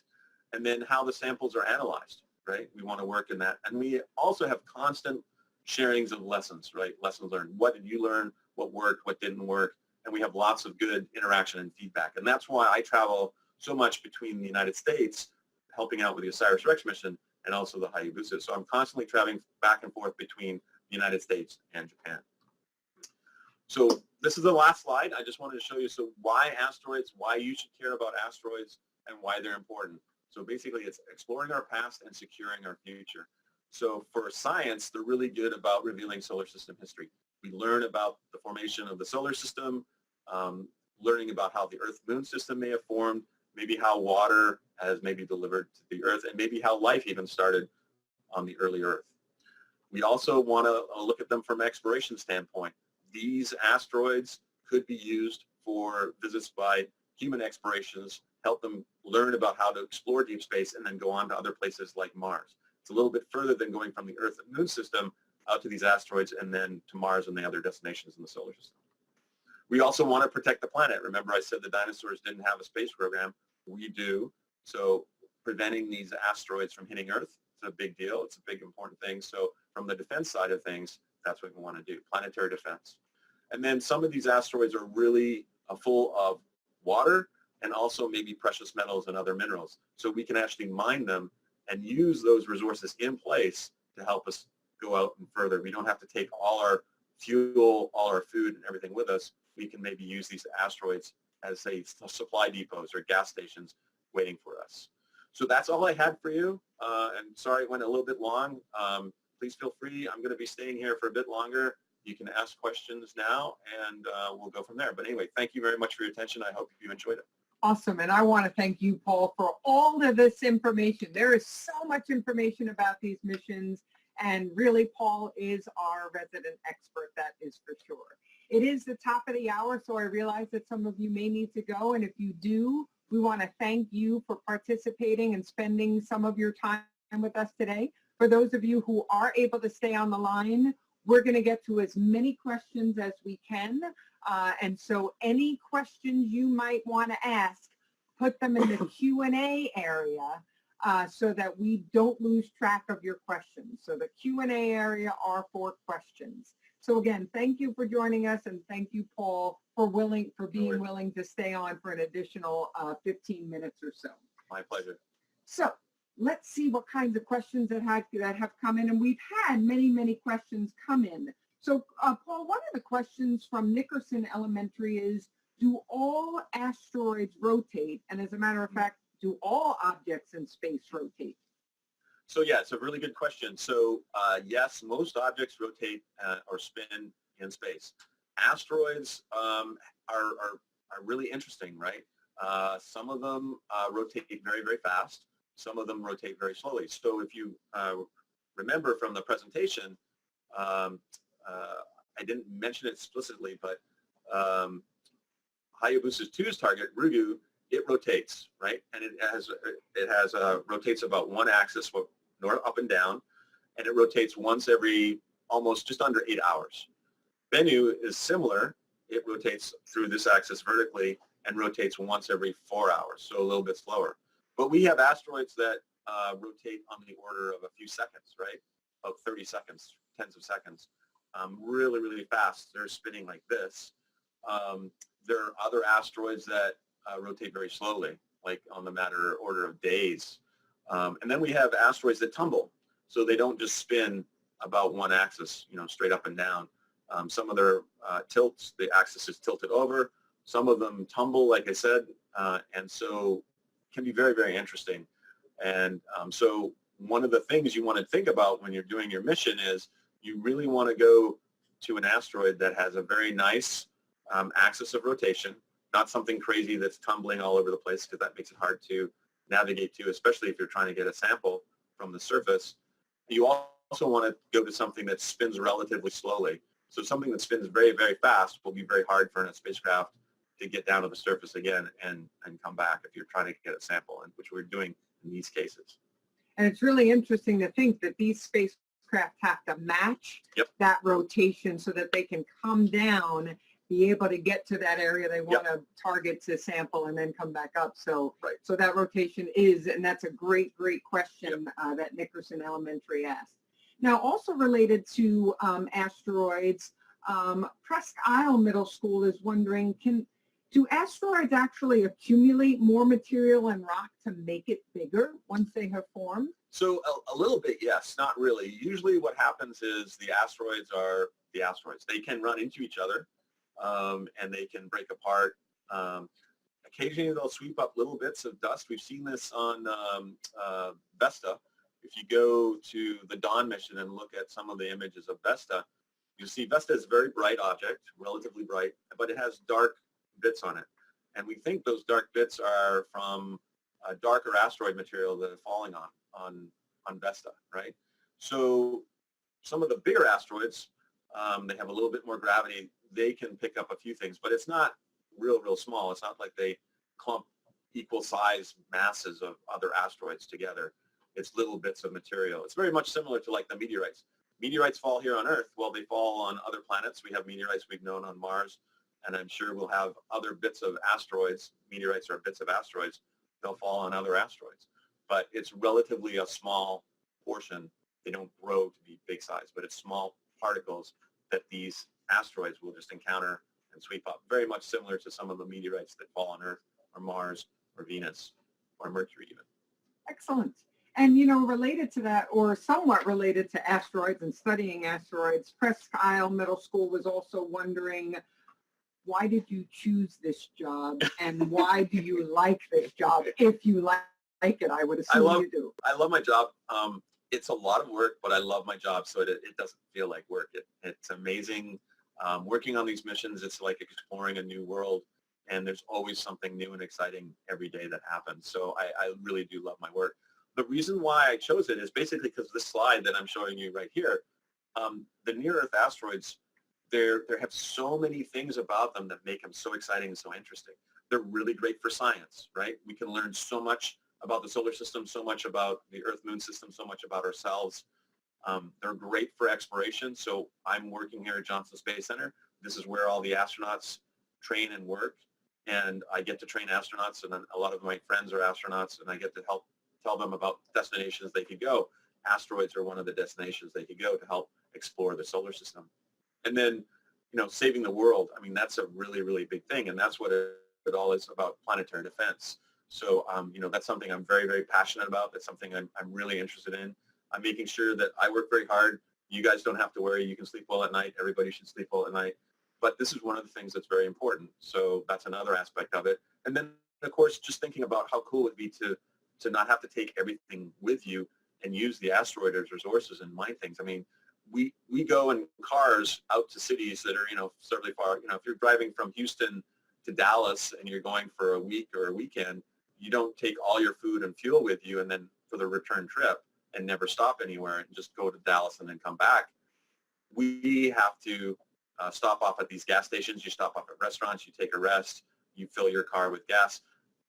and then how the samples are analyzed, right? We want to work in that. And we also have constant sharings of lessons, right? Lessons learned. What did you learn? What worked? What didn't work? And we have lots of good interaction and feedback. And that's why I travel so much between the United States, helping out with the OSIRIS-REx mission, and also the Hayabusa. So I'm constantly traveling back and forth between the United States and Japan. So this is the last slide. I just wanted to show you, so why asteroids, why you should care about asteroids, and why they're important. So basically, it's exploring our past and securing our future. So for science, they're really good about revealing solar system history. We learn about the formation of the solar system, learning about how the Earth-Moon system may have formed, maybe how water has maybe delivered to the Earth, and maybe how life even started on the early Earth. We also want to look at them from an exploration standpoint. These asteroids could be used for visits by human explorations, help them learn about how to explore deep space, and then go on to other places like Mars. It's a little bit further than going from the Earth and Moon system out to these asteroids and then to Mars and the other destinations in the solar system. We also want to protect the planet. Remember, I said the dinosaurs didn't have a space program. We do. So preventing these asteroids from hitting Earth is a big deal. It's a big, important thing. So from the defense side of things, that's what we want to do, planetary defense. And then some of these asteroids are really full of water and also maybe precious metals and other minerals. So we can actually mine them and use those resources in place to help us go out and further. We don't have to take all our fuel, all our food and everything with us. We can maybe use these asteroids as, say, supply depots or gas stations waiting for us. So that's all I had for you. And sorry it went a little bit long. Please feel free. I'm going to be staying here for a bit longer. You can ask questions now, and we'll go from there. But anyway, thank you very much for your attention. I hope you enjoyed it. Awesome. And I want to thank you, Paul, for all of this information. There is so much information about these missions, and really, Paul is our resident expert, that is for sure. It is the top of the hour, so I realize that some of you may need to go, and if you do, we want to thank you for participating and spending some of your time with us today. For those of you who are able to stay on the line, we're going to get to as many questions as we can. And so any questions you might want to ask, put them in the Q&A area so that we don't lose track of your questions. So the Q&A area are for questions. So again, thank you for joining us, and thank you, Paul, for being willing to stay on for an additional 15 minutes or so. My pleasure. So let's see what kinds of questions that have come in, and we've had many questions come in. So Paul, one of the questions from Nickerson Elementary is, do all asteroids rotate? And as a matter of fact, do all objects in space rotate? So yeah, it's a really good question. So yes, most objects rotate or spin in space. Asteroids are really interesting, right? Some of them rotate very fast. Some of them rotate very slowly. So if you remember from the presentation, I didn't mention it explicitly, but Hayabusa2's target, Ryugu, it rotates, right? And it rotates about one axis, north, up and down, and it rotates once every almost just under 8 hours. Bennu is similar. It rotates through this axis vertically and rotates once every 4 hours, so a little bit slower. But we have asteroids that rotate on the order of a few seconds, right? About 30 seconds, tens of seconds. Really fast. They're spinning like this. There are other asteroids that rotate very slowly, like on the order of days. And then we have asteroids that tumble. So they don't just spin about one axis, straight up and down. Some of their tilts, the axis is tilted over. Some of them tumble, like I said, and so can be very interesting. And so one of the things you want to think about when you're doing your mission is you really want to go to an asteroid that has a very nice axis of rotation, not something crazy that's tumbling all over the place, because that makes it hard to navigate to, especially if you're trying to get a sample from the surface. You also want to go to something that spins relatively slowly. So something that spins very, very fast will be very hard for a spacecraft to get down to the surface again and come back if you're trying to get a sample, and which we're doing in these cases. And it's really interesting to think that these spacecraft have to match that rotation so that they can come down, be able to get to that area they want to target to sample, and then come back up. So, so that rotation is, and that's a great, great question that Nickerson Elementary asked. Now, also related to asteroids, Presque Isle Middle School is wondering, do asteroids actually accumulate more material and rock to make it bigger once they have formed? So a little bit, yes, not really. Usually what happens is the asteroids are the asteroids. They can run into each other and they can break apart. Occasionally they'll sweep up little bits of dust. We've seen this on Vesta. If you go to the Dawn mission and look at some of the images of Vesta, you see Vesta is a very bright object, relatively bright, but it has dark bits on it. And we think those dark bits are from a darker asteroid material that is falling on Vesta, right? So some of the bigger asteroids, they have a little bit more gravity. They can pick up a few things, but it's not real small. It's not like they clump equal size masses of other asteroids together. It's little bits of material. It's very much similar to like the meteorites. Meteorites fall here on Earth. Well, they fall on other planets. We have meteorites we've known on Mars, and I'm sure we'll have other bits of asteroids. Meteorites are bits of asteroids. They'll fall on other asteroids. But it's relatively a small portion. They don't grow to be big size, but it's small particles that these asteroids will just encounter and sweep up. Very much similar to some of the meteorites that fall on Earth or Mars or Venus or Mercury even. Excellent. And, you know, related to that, or somewhat related to asteroids and studying asteroids, Presque Isle Middle School was also wondering, why did you choose this job, and why do you like this job? If you like it, I would assume you do. I love my job. It's a lot of work, but I love my job, so it doesn't feel like work. It's amazing. Working on these missions, it's like exploring a new world, and there's always something new and exciting every day that happens. So I really do love my work. The reason why I chose it is basically because this slide that I'm showing you right here, the near-Earth asteroids, they have so many things about them that make them so exciting and so interesting. They're really great for science, right? We can learn so much about the solar system, so much about the Earth-Moon system, so much about ourselves. They're great for exploration. So I'm working here at Johnson Space Center. This is where all the astronauts train and work. And I get to train astronauts, and a lot of my friends are astronauts, and I get to help tell them about destinations they could go. Asteroids are one of the destinations they could go to help explore the solar system. And then, you know, saving the world, I mean, that's a really, really big thing. And that's what it all is about, planetary defense. So, you know, that's something I'm very, very passionate about. That's something I'm really interested in. I'm making sure that I work very hard. You guys don't have to worry. You can sleep well at night. Everybody should sleep well at night. But this is one of the things that's very important. So that's another aspect of it. And then, of course, just thinking about how cool it would be to not have to take everything with you and use the asteroid as resources and mine things. I mean, we go in cars out to cities that are, you know, certainly far. You know, if you're driving from Houston to Dallas and you're going for a week or a weekend, you don't take all your food and fuel with you and then for the return trip and never stop anywhere and just go to Dallas and then come back. We have to stop off at these gas stations. You stop off at restaurants, you take a rest, you fill your car with gas.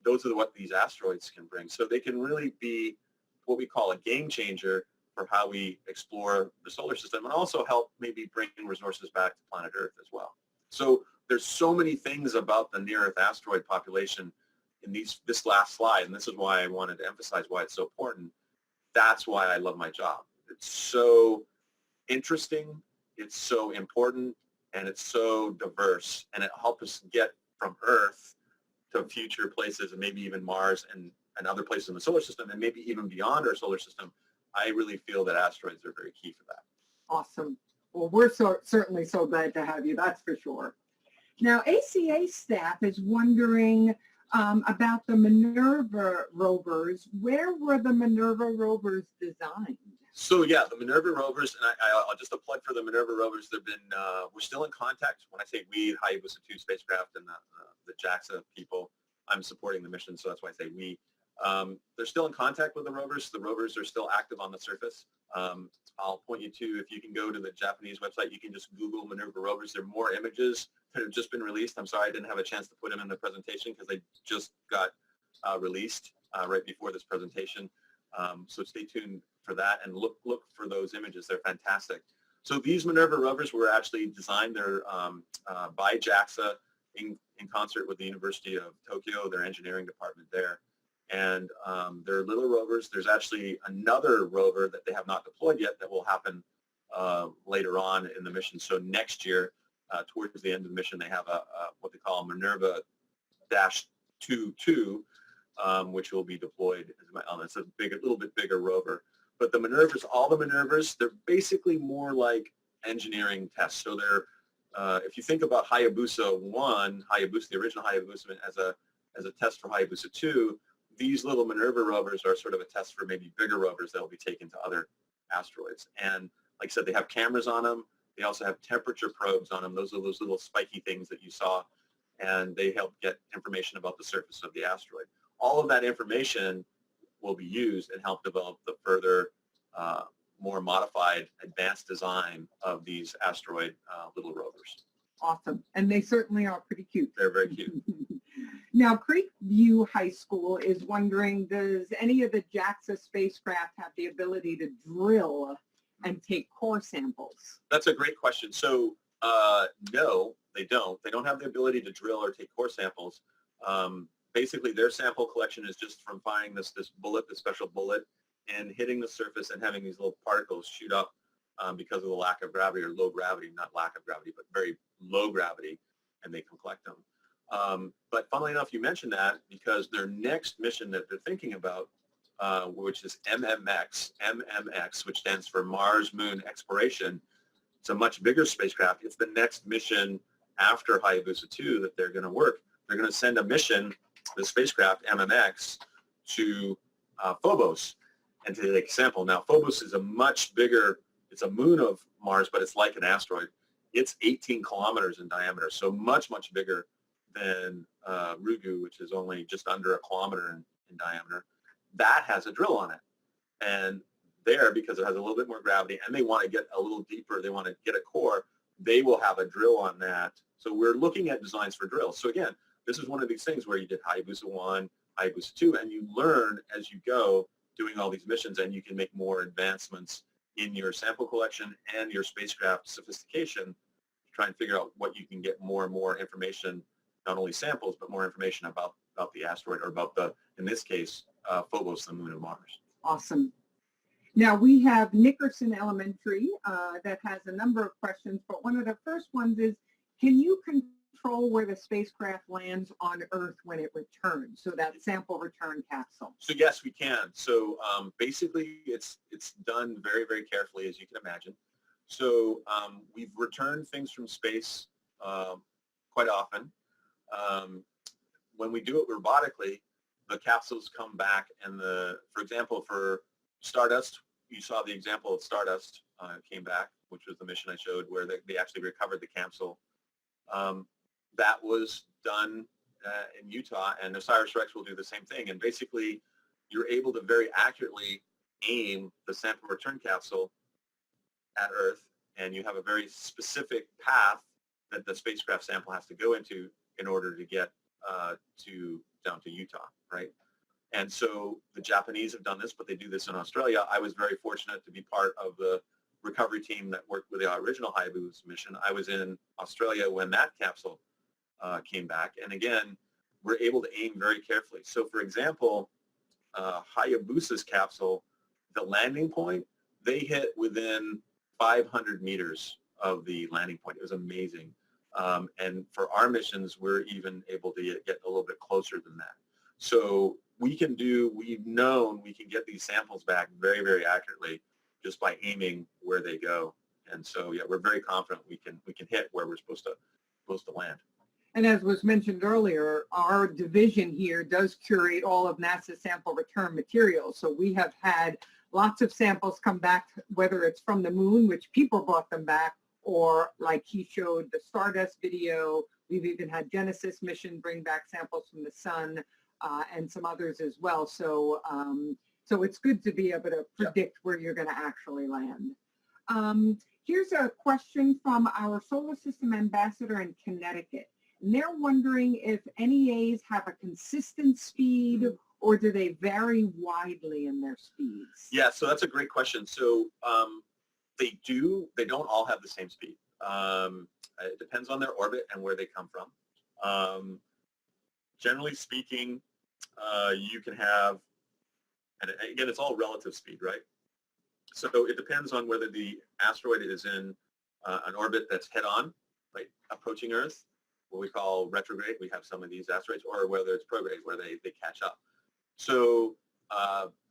Those are what these asteroids can bring. So they can really be what we call a game changer for how we explore the solar system, and also help maybe bring resources back to planet Earth as well. So there's so many things about the near-Earth asteroid population in this last slide, and this is why I wanted to emphasize why it's so important. That's why I love my job. It's so interesting, it's so important, and it's so diverse, and it helps us get from Earth to future places, and maybe even Mars and other places in the solar system, and maybe even beyond our solar system. I really feel that asteroids are very key for that. Awesome. Well, we're certainly so glad to have you, that's for sure. Now, ACA staff is wondering about the Minerva rovers. Where were the Minerva rovers designed? So yeah, the Minerva rovers, and I'll just a plug for the Minerva rovers. They've been, we're still in contact. When I say we, Hayabusa2 spacecraft and the JAXA people, I'm supporting the mission, so that's why I say we. They're still in contact with the rovers. The rovers are still active on the surface. I'll point you to, if you can go to the Japanese website, you can just Google Minerva rovers. There are more images that have just been released. I'm sorry I didn't have a chance to put them in the presentation because they just got released right before this presentation. So stay tuned for that and look for those images. They're fantastic. So these Minerva rovers were actually designed. They're by JAXA in concert with the University of Tokyo, their engineering department there. And they're little rovers. There's actually another rover that they have not deployed yet that will happen later on in the mission. So next year, towards the end of the mission, they have what they call Minerva-22, which will be deployed. It's a little bit bigger rover. But the Minervas, all the Minervas, they're basically more like engineering tests. So they're, if you think about Hayabusa 1, the original Hayabusa as a test for Hayabusa 2, these little Minerva rovers are sort of a test for maybe bigger rovers that will be taken to other asteroids. And like I said, they have cameras on them. They also have temperature probes on them. Those are those little spiky things that you saw, and they help get information about the surface of the asteroid. All of that information will be used and help develop the further, more modified, advanced design of these asteroid little rovers. Awesome. And they certainly are pretty cute. They're very cute. Now, Creekview High School is wondering, does any of the JAXA spacecraft have the ability to drill and take core samples? That's a great question. So no, they don't. They don't have the ability to drill or take core samples. Basically, their sample collection is just from finding this bullet, this special bullet, and hitting the surface and having these little particles shoot up because of the lack of gravity, or low gravity, not lack of gravity, but very low gravity, and they can collect them. But funnily enough, you mentioned that because their next mission that they're thinking about, which is MMX, which stands for Mars Moon Exploration, it's a much bigger spacecraft. It's the next mission after Hayabusa 2 that they're going to work. They're going to send a mission, the spacecraft MMX, to Phobos and to take a sample. Now, Phobos is a much bigger, it's a moon of Mars, but it's like an asteroid. It's 18 kilometers in diameter, so much, much bigger than Ryugu, which is only just under a kilometer in diameter. That has a drill on it. And there, because it has a little bit more gravity, and they want to get a little deeper, they want to get a core, they will have a drill on that. So we're looking at designs for drills. So again, this is one of these things where you did Hayabusa 1, Hayabusa 2, and you learn as you go doing all these missions, and you can make more advancements in your sample collection and your spacecraft sophistication to try and figure out what you can get more and more information, not only samples, but more information about the asteroid, or about the, in this case, Phobos, the moon of Mars. Awesome. Now, we have Nickerson Elementary that has a number of questions, but one of the first ones is, can you control where the spacecraft lands on Earth when it returns, so that sample return capsule? So yes, we can. So basically, it's done very, very carefully, as you can imagine. So we've returned things from space quite often. When we do it robotically, the capsules come back, and for example, for Stardust, you saw the example of Stardust came back, which was the mission I showed where they actually recovered the capsule. That was done in Utah, and OSIRIS-REx will do the same thing. And basically, you're able to very accurately aim the sample return capsule at Earth, and you have a very specific path that the spacecraft sample has to go into in order to get down to Utah, right? And so the Japanese have done this, but they do this in Australia. I was very fortunate to be part of the recovery team that worked with the original Hayabusa mission. I was in Australia when that capsule came back. And again, we're able to aim very carefully. So for example, Hayabusa's capsule, the landing point, they hit within 500 meters of the landing point. It was amazing. And for our missions, we're even able to get a little bit closer than that. So we've known we can get these samples back very, very accurately just by aiming where they go. And so, yeah, we're very confident we can hit where we're supposed to land. And as was mentioned earlier, our division here does curate all of NASA's sample return materials. So we have had lots of samples come back, whether it's from the moon, which people brought them back, or like he showed the Stardust video. We've even had Genesis mission bring back samples from the sun, and some others as well. So, so it's good to be able to predict where you're going to actually land. Here's a question from our solar system ambassador in Connecticut. And they're wondering if NEAs have a consistent speed, or do they vary widely in their speeds? Yeah, so that's a great question. So they don't all have the same speed. It depends on their orbit and where they come from. Generally speaking, you can have, and again, it's all relative speed, right? So it depends on whether the asteroid is in an orbit that's head-on, right, approaching Earth, what we call retrograde. We have some of these asteroids, or whether it's prograde, where they catch up. So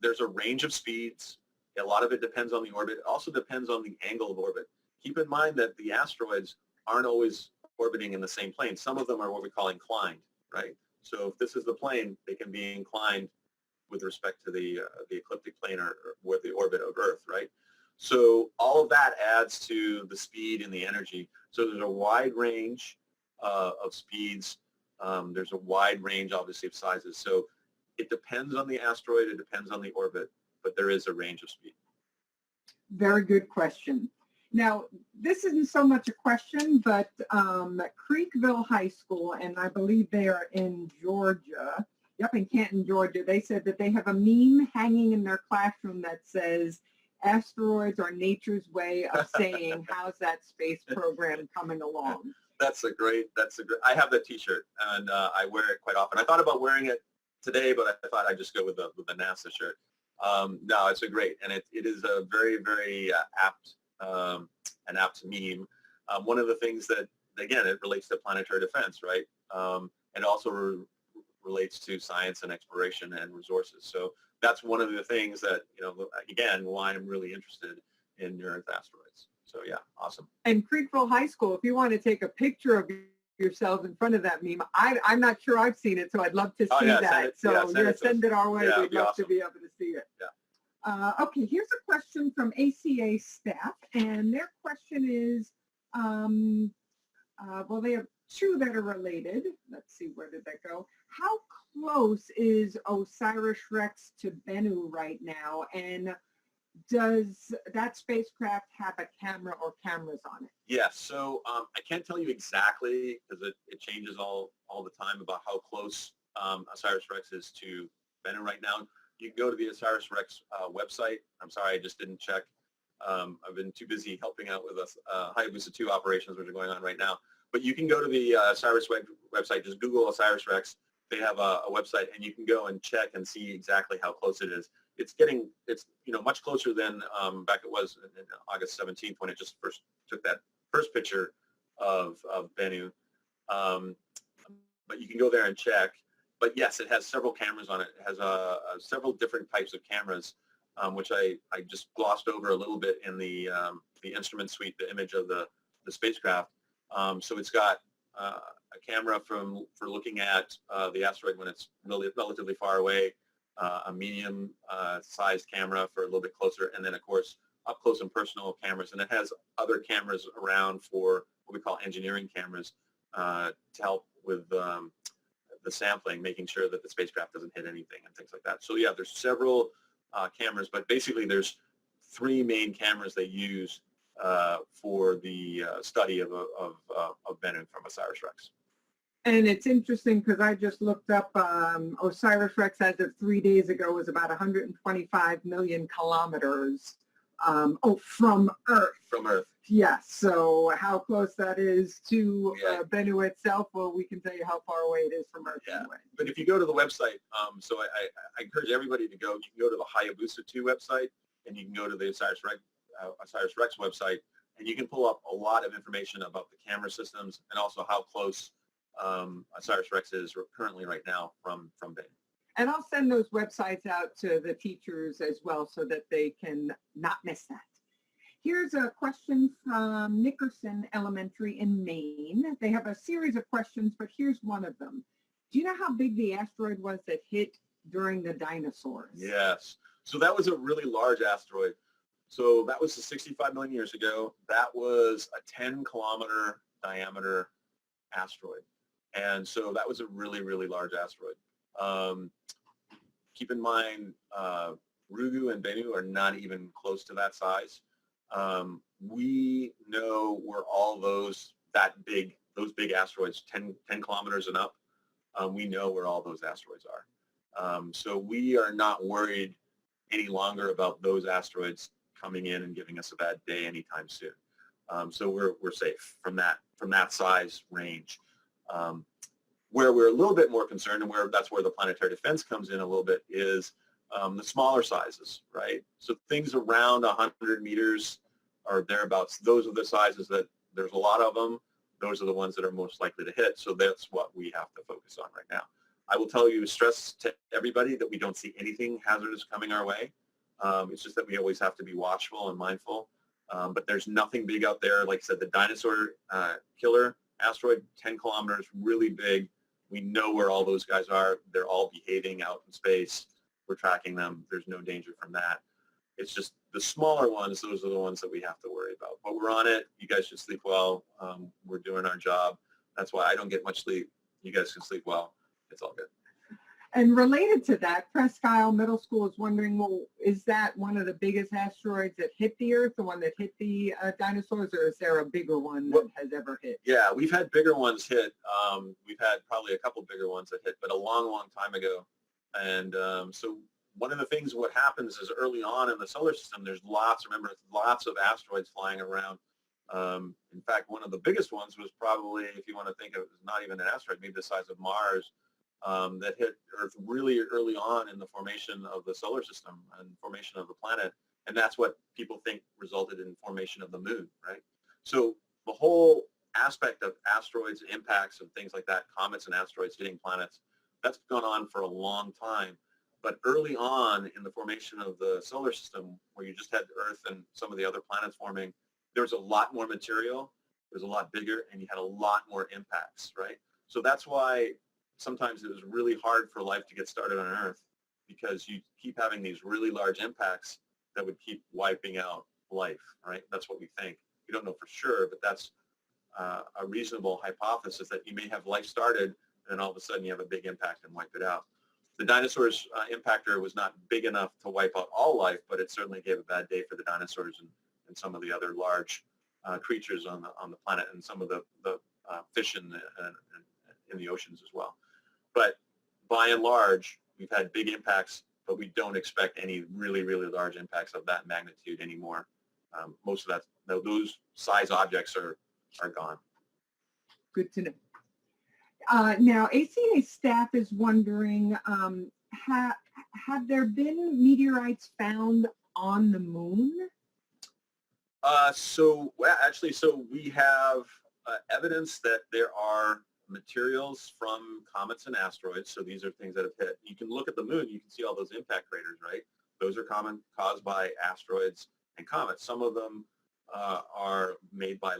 there's a range of speeds. A lot of it depends on the orbit. It also depends on the angle of orbit. Keep in mind that the asteroids aren't always orbiting in the same plane. Some of them are what we call inclined, right? So if this is the plane, they can be inclined with respect to the ecliptic plane or with the orbit of Earth, right? So all of that adds to the speed and the energy. So there's a wide range of speeds. There's a wide range, obviously, of sizes. So it depends on the asteroid. It depends on the orbit, but there is a range of speed. Very good question. Now, this isn't so much a question, but Creekville High School, and I believe they are in Georgia, yep, in Canton, Georgia, they said that they have a meme hanging in their classroom that says, asteroids are nature's way of saying, how's that space program coming along? That's a great, I have that t-shirt, and I wear it quite often. I thought about wearing it today, but I thought I'd just go with the NASA shirt. No, it's a great, and it is a very, very apt, an apt meme. One of the things that, again, it relates to planetary defense, right? And also relates to science and exploration and resources. So that's one of the things that, you know, again, why I'm really interested in near-Earth asteroids. So yeah, awesome. And Creekville High School, if you want to take a picture of yourselves in front of that meme, I'm not sure I've seen it, so I'd love to see that. Send it our way. Yeah, we'd love awesome to be able to see it. Yeah. Okay, here's a question from ACA staff, and their question is, well, they have two that are related. Let's see, where did that go? How close is OSIRIS-REx to Bennu right now, and does that spacecraft have a camera or cameras on it? Yes, so I can't tell you exactly, because it changes all the time, about how close OSIRIS-REx is to Bennu right now. You can go to the OSIRIS-REx website. I'm sorry, I just didn't check. I've been too busy helping out with us Hayabusa2 operations, which are going on right now. But you can go to the OSIRIS website, just Google OSIRIS-REx. They have a website, and you can go and check and see exactly how close it is. It's you know, much closer than back it was in August 17th when it just first took that first picture of Bennu. But you can go there and check. But yes, it has several cameras on it. It has several different types of cameras, which I just glossed over a little bit in the instrument suite, the image of the spacecraft. So it's got a camera for looking at the asteroid when it's relatively far away, a medium sized camera for a little bit closer, and then of course up close and personal cameras. And it has other cameras around for what we call engineering cameras to help with the sampling, making sure that the spacecraft doesn't hit anything and things like that. So yeah, there's several cameras, but basically there's three main cameras they use for the study of Bennu from OSIRIS-REx. And it's interesting because I just looked up OSIRIS-REx as of 3 days ago was about 125 million kilometers from Earth. From Earth. Yes. So how close that is to Bennu itself, well, we can tell you how far away it is from Earth anyway. But if you go to the website, so I encourage everybody to go. You can go to the Hayabusa2 website, and you can go to the OSIRIS-REx website, and you can pull up a lot of information about the camera systems and also how close OSIRIS-REx is currently right now from Bennu. And I'll send those websites out to the teachers as well so that they can not miss that. Here's a question from Nickerson Elementary in Maine. They have a series of questions, but here's one of them. Do you know how big the asteroid was that hit during the dinosaurs? Yes. So that was a really large asteroid. So that was 65 million years ago. That was a 10-kilometer diameter asteroid. And so that was a really, really large asteroid. Keep in mind, Ryugu and Bennu are not even close to that size. We know where all those big asteroids, 10 kilometers and up, we know where all those asteroids are. So we are not worried any longer about those asteroids coming in and giving us a bad day anytime soon. So we're safe from that size range. Where we're a little bit more concerned, and that's where the planetary defense comes in a little bit, is the smaller sizes, right? So things around 100 meters or thereabouts, those are the sizes that there's a lot of them. Those are the ones that are most likely to hit. So that's what we have to focus on right now. I will tell you, stress to everybody that we don't see anything hazardous coming our way. It's just that we always have to be watchful and mindful. But there's nothing big out there. Like I said, the dinosaur killer asteroid, 10 kilometers, really big. We know where all those guys are. They're all behaving out in space. We're tracking them. There's no danger from that. It's just the smaller ones, those are the ones that we have to worry about. But we're on it. You guys should sleep well. We're doing our job. That's why I don't get much sleep. You guys can sleep well. It's all good. And related to that, Presque Isle Middle School is wondering, well, is that one of the biggest asteroids that hit the Earth, the one that hit the dinosaurs, or is there a bigger one that has ever hit? Yeah, we've had bigger ones hit. We've had probably a couple bigger ones that hit, but a long, long time ago. And so one of the things, what happens is early on in the solar system, there's lots of asteroids flying around. In fact, one of the biggest ones was probably, if you want to think of it, not even an asteroid, maybe the size of Mars, that hit Earth really early on in the formation of the solar system and formation of the planet. And that's what people think resulted in formation of the moon, right? So the whole aspect of asteroids, impacts, and things like that, comets and asteroids hitting planets, that's gone on for a long time. But early on in the formation of the solar system, where you just had Earth and some of the other planets forming, there was a lot more material, it was a lot bigger, and you had a lot more impacts, right? So that's why sometimes it was really hard for life to get started on Earth, because you keep having these really large impacts that would keep wiping out life, right? That's what we think. We don't know for sure, but that's a reasonable hypothesis, that you may have life started, and then all of a sudden you have a big impact and wipe it out. The dinosaurs impactor was not big enough to wipe out all life, but it certainly gave a bad day for the dinosaurs and some of the other large creatures on the planet, and some of the fish in the oceans as well. But by and large, we've had big impacts, but we don't expect any really, really large impacts of that magnitude anymore. Most of those size objects are gone. Good to know. Now, ACA staff is wondering, have there been meteorites found on the moon? So we have evidence that there are materials from comets and asteroids. So these are things that have hit. You can look at the moon, you can see all those impact craters, right? Those are caused by asteroids and comets. Some of them are made by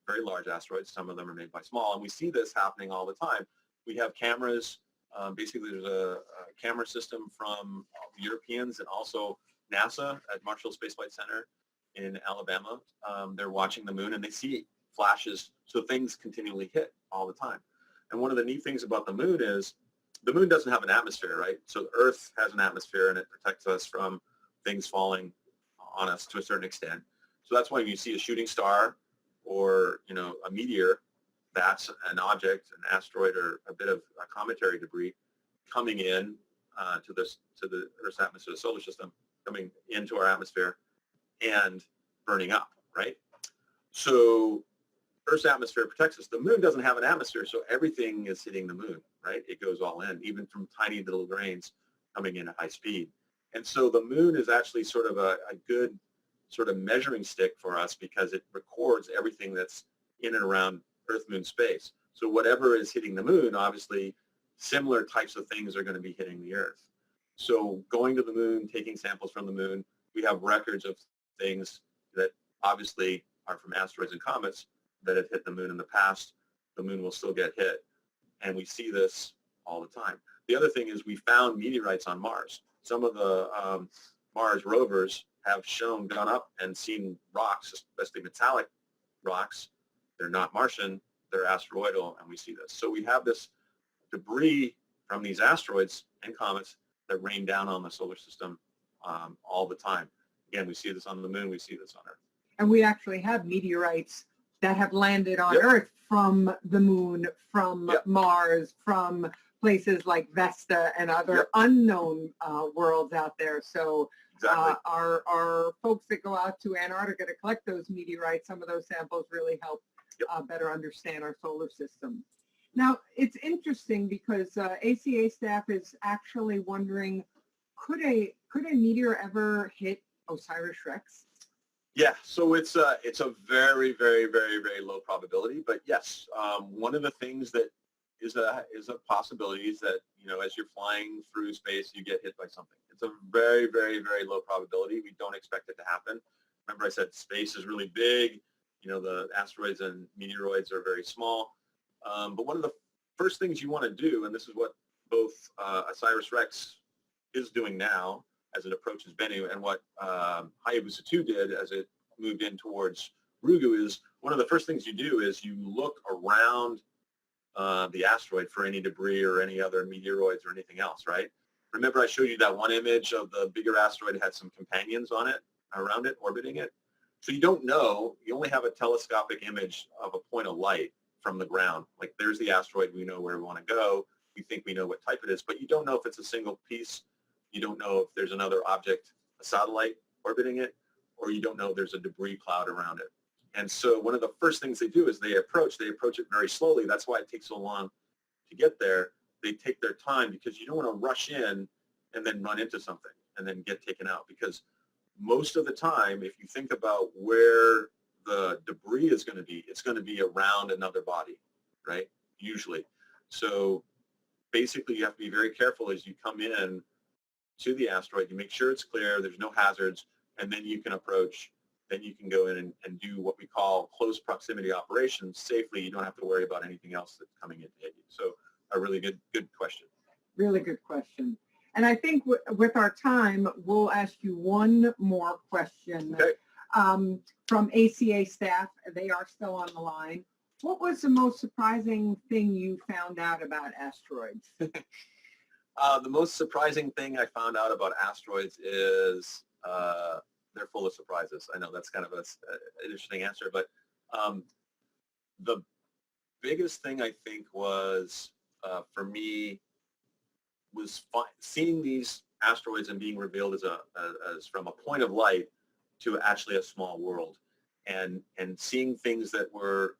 very large asteroids. Some of them are made by small, and we see this happening all the time. We have cameras. Basically, there's a camera system from the Europeans and also NASA at Marshall Space Flight Center in Alabama. They're watching the moon, and they see flashes, so things continually hit all the time. And one of the neat things about the moon is the moon doesn't have an atmosphere, right? So Earth has an atmosphere, and it protects us from things falling on us to a certain extent. So that's why when you see a shooting star or a meteor, that's an object, an asteroid, or a bit of cometary debris coming in to the Earth's atmosphere, the solar system, coming into our atmosphere and burning up, right? So Earth's atmosphere protects us. The moon doesn't have an atmosphere, so everything is hitting the moon, right? It goes all in, even from tiny little grains coming in at high speed. And so the moon is actually sort of a good sort of measuring stick for us, because it records everything that's in and around Earth-Moon space. So whatever is hitting the moon, obviously, similar types of things are going to be hitting the Earth. So going to the moon, taking samples from the moon, we have records of things that obviously are from asteroids and comets that have hit the moon in the past. The moon will still get hit, and we see this all the time. The other thing is we found meteorites on Mars. some of the Mars rovers have gone up and seen rocks, especially metallic rocks. They're not Martian, they're asteroidal, and we see this. So we have this debris from these asteroids and comets that rain down on the solar system all the time. Again, we see this on the moon, we see this on Earth. And we actually have meteorites that have landed on Yep. Earth from the moon, from Yep. Mars, from places like Vesta and other Yep. unknown worlds out there. So Exactly. our folks that go out to Antarctica to collect those meteorites, some of those samples really help Yep. better understand our solar system. Now, it's interesting because ACA staff is actually wondering, could a meteor ever hit OSIRIS-REx? Yeah, so it's a very, very, very, very low probability, but yes, one of the things that is a possibility is that, you know, as you're flying through space, you get hit by something. It's a very, very, very low probability. We don't expect it to happen. Remember I said space is really big, you know, the asteroids and meteoroids are very small, but one of the first things you want to do, and this is what both OSIRIS-REx is doing now, as it approaches Bennu, and what Hayabusa2 did as it moved in towards Ryugu, is one of the first things you do is you look around the asteroid for any debris or any other meteoroids or anything else, right? Remember I showed you that one image of the bigger asteroid had some companions on it, around it, orbiting it? So you don't know, you only have a telescopic image of a point of light from the ground. Like there's the asteroid, we know where we want to go, we think we know what type it is, but you don't know if it's a single piece. You don't know if there's another object, a satellite orbiting it, or you don't know if there's a debris cloud around it. And so one of the first things they do is they approach it very slowly. That's why it takes so long to get there. They take their time because you don't want to rush in and then run into something and then get taken out, because most of the time, if you think about where the debris is going to be, it's going to be around another body, right? Usually. So basically you have to be very careful as you come in to the asteroid. You make sure it's clear, there's no hazards, and then you can approach, then you can go in and do what we call close proximity operations safely. You don't have to worry about anything else that's coming in to hit you. So a really good question. Really good question. And I think with our time, we'll ask you one more question. Okay. From ACA staff. They are still on the line. What was the most surprising thing you found out about asteroids? The most surprising thing I found out about asteroids is they're full of surprises. I know that's kind of an interesting answer, but the biggest thing I think was, for me, was seeing these asteroids and being revealed as from a point of light to actually a small world, and seeing things that were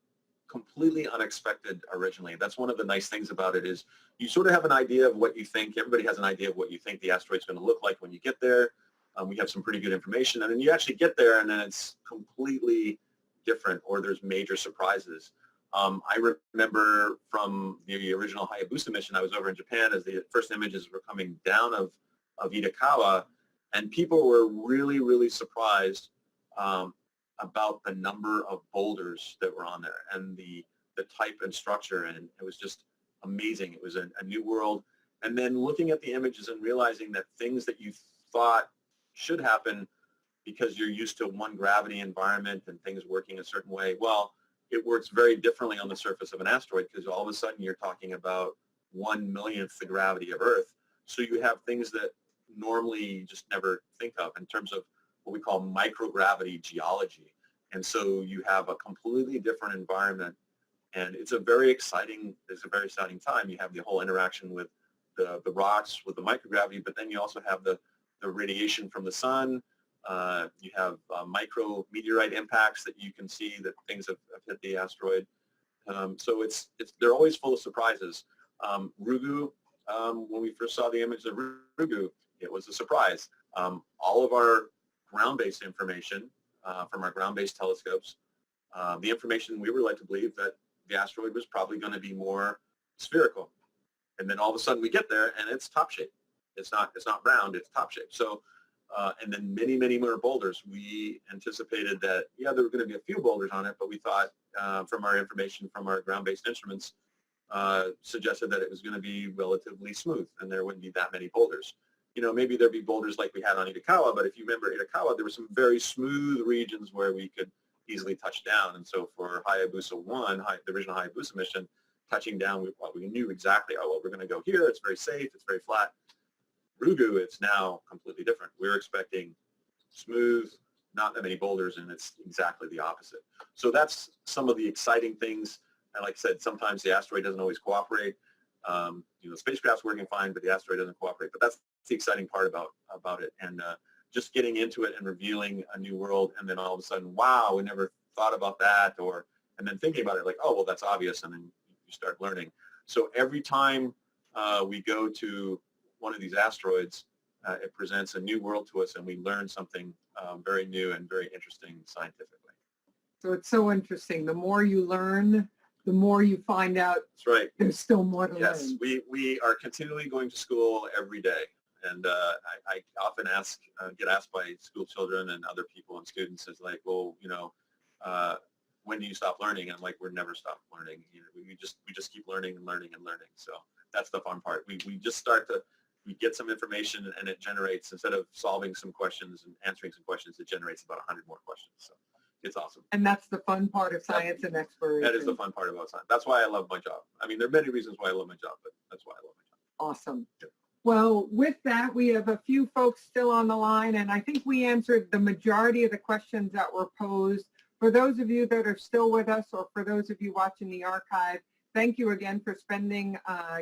completely unexpected originally. That's one of the nice things about it, is you sort of have an idea of what you think. Everybody has an idea of what you think the asteroid's going to look like when you get there. We have some pretty good information, and then you actually get there and then it's completely different, or there's major surprises. I remember from the original Hayabusa mission, I was over in Japan as the first images were coming down of Itokawa, and people were really, really surprised about the number of boulders that were on there and the type and structure, and it was just amazing. It was a new world. And then looking at the images and realizing that things that you thought should happen because you're used to one gravity environment and things working a certain way, well, it works very differently on the surface of an asteroid, because all of a sudden you're talking about 1/1,000,000th the gravity of Earth. So you have things that normally you just never think of in terms of what we call microgravity geology. And so you have a completely different environment, and it's a very exciting time. You have the whole interaction with the rocks, with the microgravity, but then you also have the radiation from the sun. You have micro meteorite impacts that you can see that things have hit the asteroid. So they're always full of surprises. Ryugu, when we first saw the image of Ryugu, it was a surprise. All of our ground-based information from our ground-based telescopes, the information we were led to believe that the asteroid was probably going to be more spherical. And then all of a sudden we get there and it's top-shaped. It's not round, it's top-shaped. So, and then many, many more boulders. We anticipated that, yeah, there were going to be a few boulders on it, but we thought from our information from our ground-based instruments suggested that it was going to be relatively smooth and there wouldn't be that many boulders. maybe there'd be boulders like we had on Itokawa, but if you remember Itokawa, there were some very smooth regions where we could easily touch down. And so for Hayabusa 1, the original Hayabusa mission, touching down, we knew exactly, oh, well, we're going to go here. It's very safe. It's very flat. Ryugu, it's now completely different. We're expecting smooth, not that many boulders, and it's exactly the opposite. So that's some of the exciting things. And like I said, sometimes the asteroid doesn't always cooperate. The spacecraft's working fine, but the asteroid doesn't cooperate. But that's the exciting part about it. And just getting into it and revealing a new world, and then all of a sudden, wow, we never thought about that, and then thinking about it like, oh, well, that's obvious, and then you start learning. So every time we go to one of these asteroids, it presents a new world to us, and we learn something very new and very interesting scientifically. So it's so interesting. The more you learn, the more you find out. That's right. There's still more to learn. Yes, we are continually going to school every day. And I often get asked by school children and other people and students, is like, well, when do you stop learning? And I'm like, we're never stop learning. We just keep learning and learning and learning. So that's the fun part. We just we get some information, and it generates, instead of solving some questions and answering some questions, it generates about 100 more questions. So it's awesome. And that's the fun part of science and exploration. That is the fun part about science. That's why I love my job. I mean, there are many reasons why I love my job, but that's why I love my job. Awesome. Yep. Well, with that, we have a few folks still on the line, and I think we answered the majority of the questions that were posed. For those of you that are still with us, or for those of you watching the archive, thank you again for spending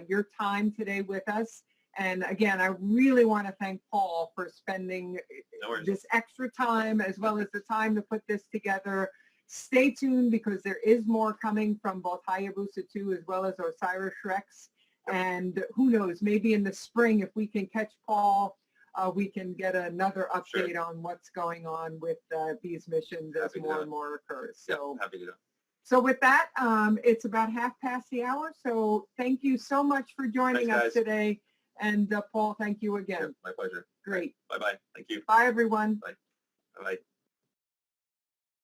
your time today with us. And again, I really want to thank Paul for spending this extra time, as well as the time to put this together. Stay tuned, because there is more coming from both Hayabusa2 as well as OSIRIS-REx. And who knows, maybe in the spring, if we can catch Paul, we can get another update on what's going on with these missions as more and more occurs. So happy to do it. So with that, it's about 1/2 past. So thank you so much for joining us today. And Paul, thank you again. Yeah, my pleasure. Great. Bye-bye. Thank you. Bye, everyone. Bye. Bye-bye.